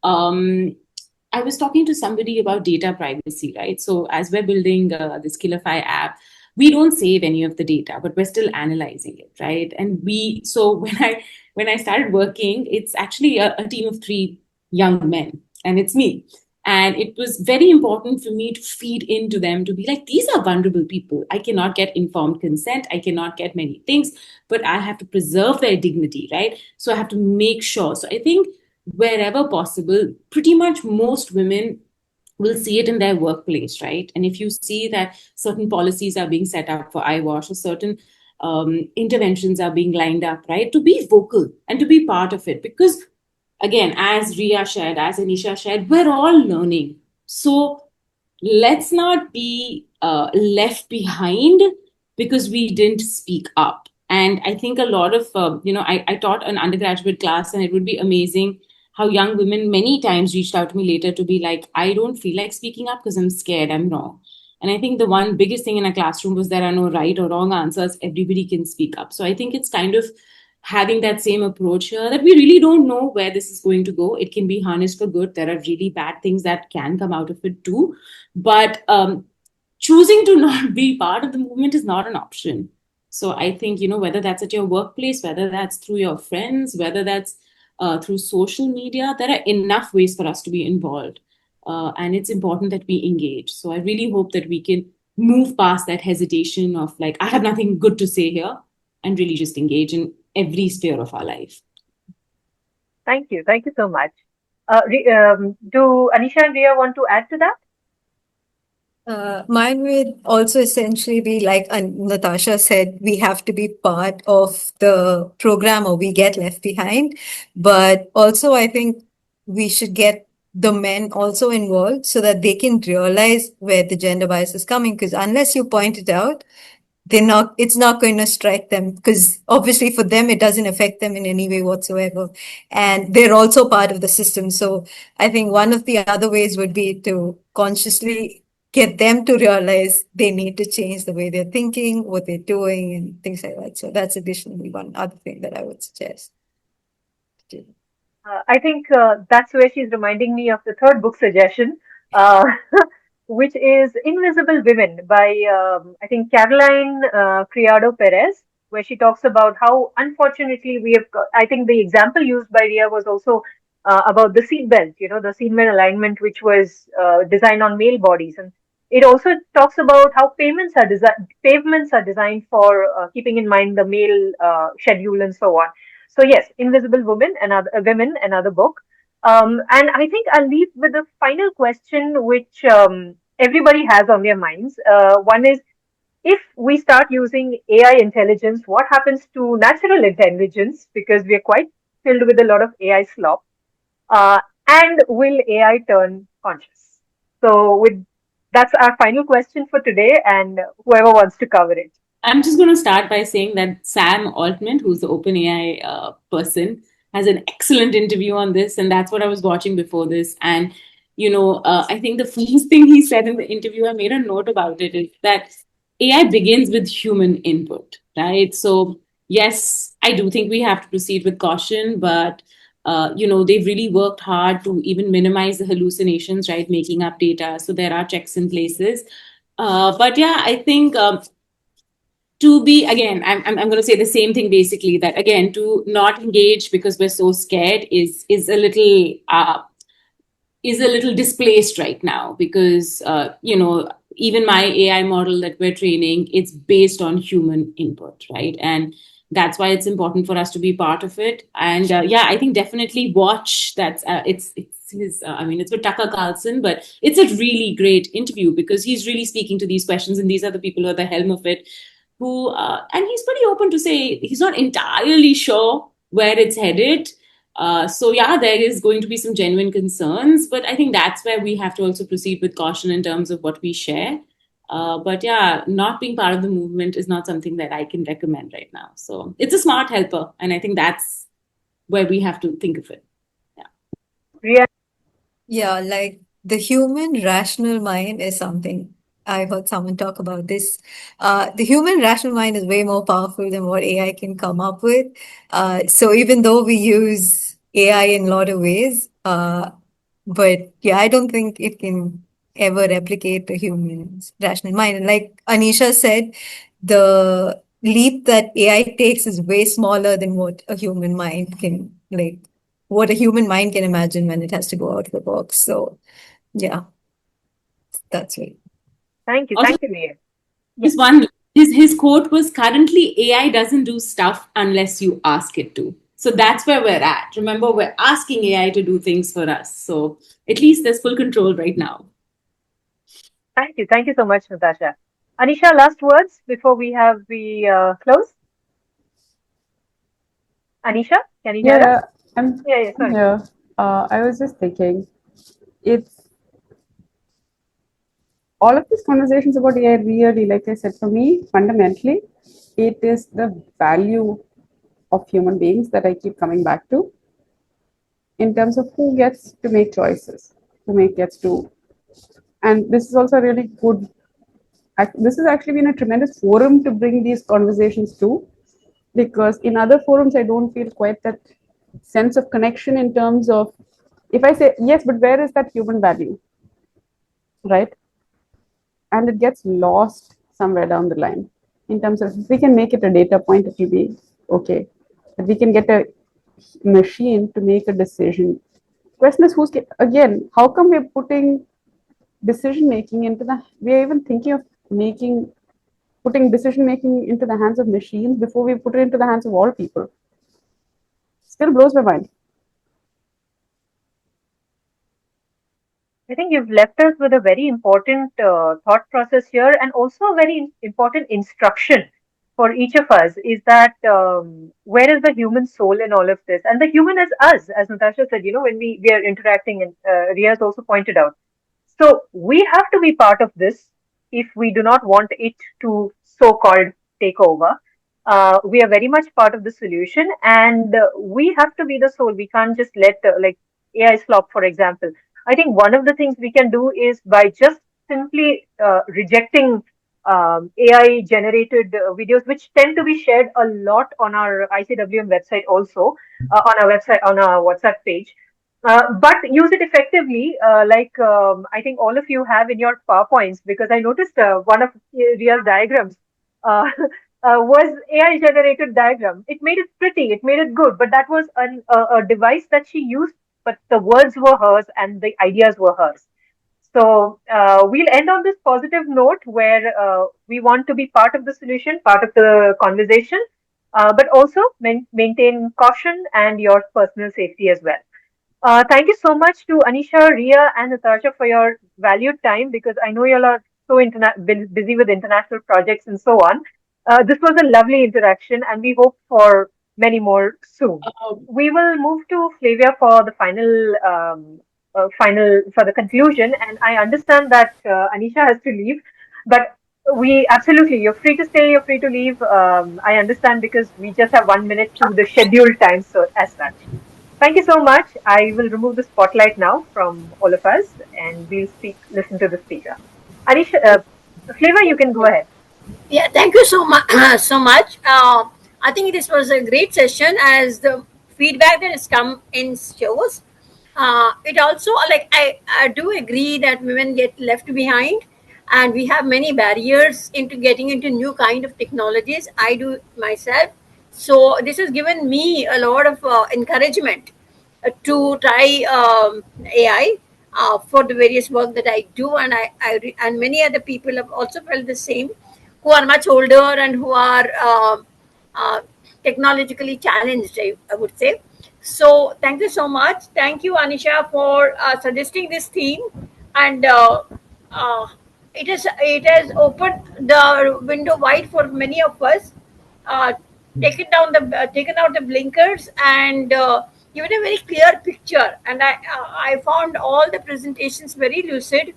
Speaker 6: I was talking to somebody about data privacy, right? So as we're building this Killify app, we don't save any of the data, but we're still analyzing it, right? And so when I started working, it's actually a team of 3 young men, and it's me. And it was very important for me to feed into them, to be like, these are vulnerable people. I cannot get informed consent. I cannot get many things, but I have to preserve their dignity, right? So I have to make sure. So I think wherever possible, pretty much most women will see it in their workplace, right? And if you see that certain policies are being set up for eyewash, or certain interventions are being lined up, right? To be vocal and to be part of it. Because again, as Rhea shared, as Anisha shared, we're all learning. So let's not be left behind because we didn't speak up. And I think a lot of, I taught an undergraduate class, and it would be amazing how young women many times reached out to me later to be like, I don't feel like speaking up because I'm scared, I'm wrong. And I think the one biggest thing in a classroom was there are no right or wrong answers. Everybody can speak up. So I think it's kind of having that same approach here, that we really don't know where this is going to go. It can be harnessed for good. There are really bad things that can come out of it too. But choosing to not be part of the movement is not an option. So I think, whether that's at your workplace, whether that's through your friends, whether that's through social media, there are enough ways for us to be involved. And it's important that we engage. So I really hope that we can move past that hesitation of like, I have nothing good to say here, and really just engage in every sphere of our life.
Speaker 3: Thank you. Thank you so much. Do Anisha and Rhea want to add to that?
Speaker 4: Mine would also essentially be like Ntasha said, we have to be part of the program or we get left behind. But also, I think we should get the men also involved so that they can realize where the gender bias is coming. Because unless you point it out, it's not going to strike them, because obviously for them it doesn't affect them in any way whatsoever, and they're also part of the system. So I think one of the other ways would be to consciously get them to realize they need to change the way they're thinking, what they're doing, and things like that. So that's additionally one other thing that I would suggest.
Speaker 3: I think that's where she's reminding me of the third book suggestion, which is Invisible Women by, I think, Caroline Criado Perez, where she talks about how, unfortunately, I think the example used by Rhea was also about the seat belt, the seat belt alignment, which was designed on male bodies. And it also talks about how pavements are designed for keeping in mind the male schedule and so on. So yes, Invisible Women, another book. And I think I'll leave with the final question, which everybody has on their minds. One is, if we start using AI intelligence, what happens to natural intelligence? Because we are quite filled with a lot of AI slop. And will AI turn conscious? So, with that's our final question for today, and whoever wants to cover it.
Speaker 6: I'm just going to start by saying that Sam Altman, who's the OpenAI person, has an excellent interview on this, and that's what I was watching before this. And I think the first thing he said in the interview, I made a note about it, is that AI begins with human input, right? So yes, I do think we have to proceed with caution, but they've really worked hard to even minimize the hallucinations, right? Making up data, so there are checks in places. But yeah, I think. To be, again, I'm going to say the same thing basically, that again, to not engage because we're so scared is a little displaced right now, because even my AI model that we're training, it's based on human input, right? And that's why it's important for us to be part of it. And I think definitely watch that. It's his, it's with Tucker Carlson, but it's a really great interview because he's really speaking to these questions, and these are the people who are the helm of it, who and he's pretty open to say he's not entirely sure where it's headed. So yeah, there is going to be some genuine concerns, but I think that's where we have to also proceed with caution in terms of what we share. But yeah, not being part of the movement is not something that I can recommend right now. So it's a smart helper, and I think that's where we have to think of it.
Speaker 3: Rhea?
Speaker 4: Yeah, like the human rational mind is something. I heard someone talk about this. The human rational mind is way more powerful than what AI can come up with. So even though we use AI in a lot of ways, but yeah, I don't think it can ever replicate the human's rational mind. And like Anisha said, the leap that AI takes is way smaller than what a human mind can, like, what a human mind can imagine when it has to go out of the box. So, yeah, that's it.
Speaker 3: Thank you.
Speaker 6: Also,
Speaker 3: Thank you, Rhea.
Speaker 6: his quote was, currently AI doesn't do stuff unless you ask it to. So that's where we're at. Remember, we're asking AI to do things for us. So at least there's full control right now.
Speaker 3: Thank you. Thank you so much, Ntasha. Anisha, last words before we have the close? Anisha, can you hear us?
Speaker 5: Yeah,
Speaker 3: sorry.
Speaker 5: Yeah. I was just thinking, it's all of these conversations about AI really, like I said, for me, fundamentally, it is the value of human beings that I keep coming back to in terms of who gets to make choices, gets to, and this is also really good. This has actually been a tremendous forum to bring these conversations to, because in other forums, I don't feel quite that sense of connection in terms of, if I say, yes, but where is that human value, right? And it gets lost somewhere down the line in terms of, if we can make it a data point, it will be okay. But we can get a machine to make a decision. Question is, again, how come we're putting decision making we're even thinking of putting decision making into the hands of machines before we put it into the hands of all people? Still blows my mind.
Speaker 3: I think you've left us with a very important thought process here, and also a very important instruction for each of us, is that where is the human soul in all of this? And the human is us, as Ntasha said, when we are interacting, and Rhea also pointed out. So we have to be part of this if we do not want it to so-called take over. We are very much part of the solution, and we have to be the soul. We can't just let like AI slop, for example. I think one of the things we can do is by just simply rejecting AI generated videos, which tend to be shared a lot on our ICWM website, also on our WhatsApp page. But use it effectively, like I think all of you have in your PowerPoints, because I noticed one of Ria's diagrams was AI generated diagram. It made it pretty, it made it good, but that was a device that she used but the words were hers and the ideas were hers. So we'll end on this positive note where we want to be part of the solution, part of the conversation, but also maintain caution and your personal safety as well. Thank you so much to Anisha, Rhea, and Ntasha for your valued time, because I know you all are so busy with international projects and so on. This was a lovely interaction, and we hope for many more soon. We will move to Flavia for the final for the conclusion. And I understand that Anisha has to leave, but we absolutely, you're free to stay, you're free to leave. I understand because we just have 1 minute to the scheduled time, so as such. Thank you so much. I will remove the spotlight now from all of us, and we'll listen to the speaker. Anisha, Flavor, you can go ahead.
Speaker 10: Yeah, thank you so much. So much. I think this was a great session, as the feedback that has come in shows. It also, like, I do agree that women get left behind, and we have many barriers into getting into new kind of technologies. I do myself. So this has given me a lot of encouragement to try AI for the various work that I do, and and many other people have also felt the same, who are much older and who are uh, technologically challenged, I would say. So thank you so much. Thank you, Anisha, for suggesting this theme, and uh, it has opened the window wide for many of us. Uh, taken out the blinkers, and given a very clear picture. And I found all the presentations very lucid,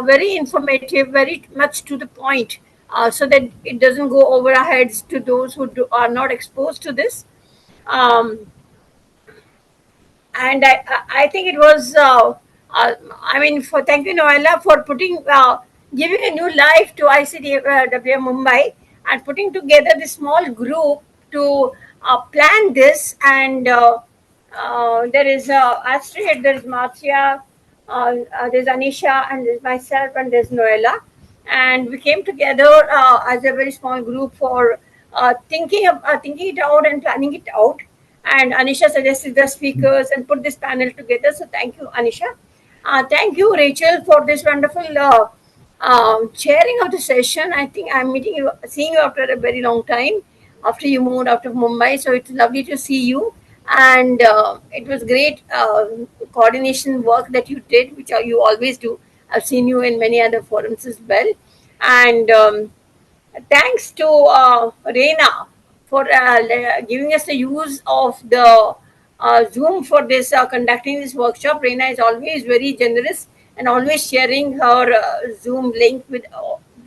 Speaker 10: very informative, very much to the point, so that it doesn't go over our heads to those who are not exposed to this. Um, and I think it was I mean, for thank you, Noella, for giving a new life to ICWM Mumbai, and putting together this small group to plan this. And there is Astrid, there is Marcia, there's Anisha, and there's myself, and there's Noella. And we came together as a very small group for thinking it out and planning it out. And Anisha suggested the speakers and put this panel together. So thank you, Anisha. Thank you, Rachel, for this wonderful chairing of the session. I think I'm seeing you after a very long time, after you moved out of Mumbai. So it's lovely to see you. And it was great coordination work that you did, which you always do. I've seen you in many other forums as well. And thanks to Reena for giving us the use of the Zoom for this conducting this workshop. Reena is always very generous and always sharing her Zoom link with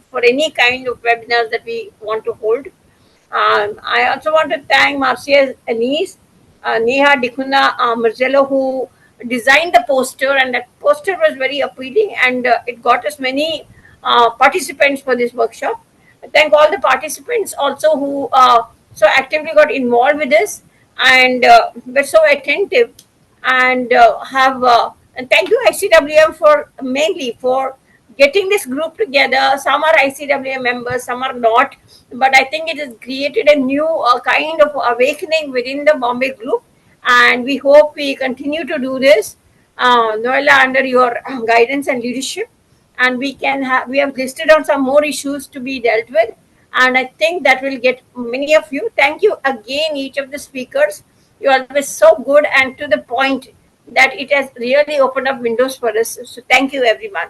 Speaker 10: for any kind of webinars that we want to hold. I also want to thank Marcia Anise, Neha Dikuna Marzello, who designed the poster, and that poster was very appealing, and it got us many participants for this workshop. I thank all the participants also who so actively got involved with this, and were so attentive, and and thank you, ICWM, for mainly for getting this group together. Some are ICWM members, some are not, but I think it has created a new kind of awakening within the Bombay group, and we hope we continue to do this, Noella, under your guidance and leadership. And we have listed on some more issues to be dealt with, and I think that will get many of you. Thank you again, each of the speakers. You are always so good and to the point that it has really opened up windows for us. So thank you, everyone.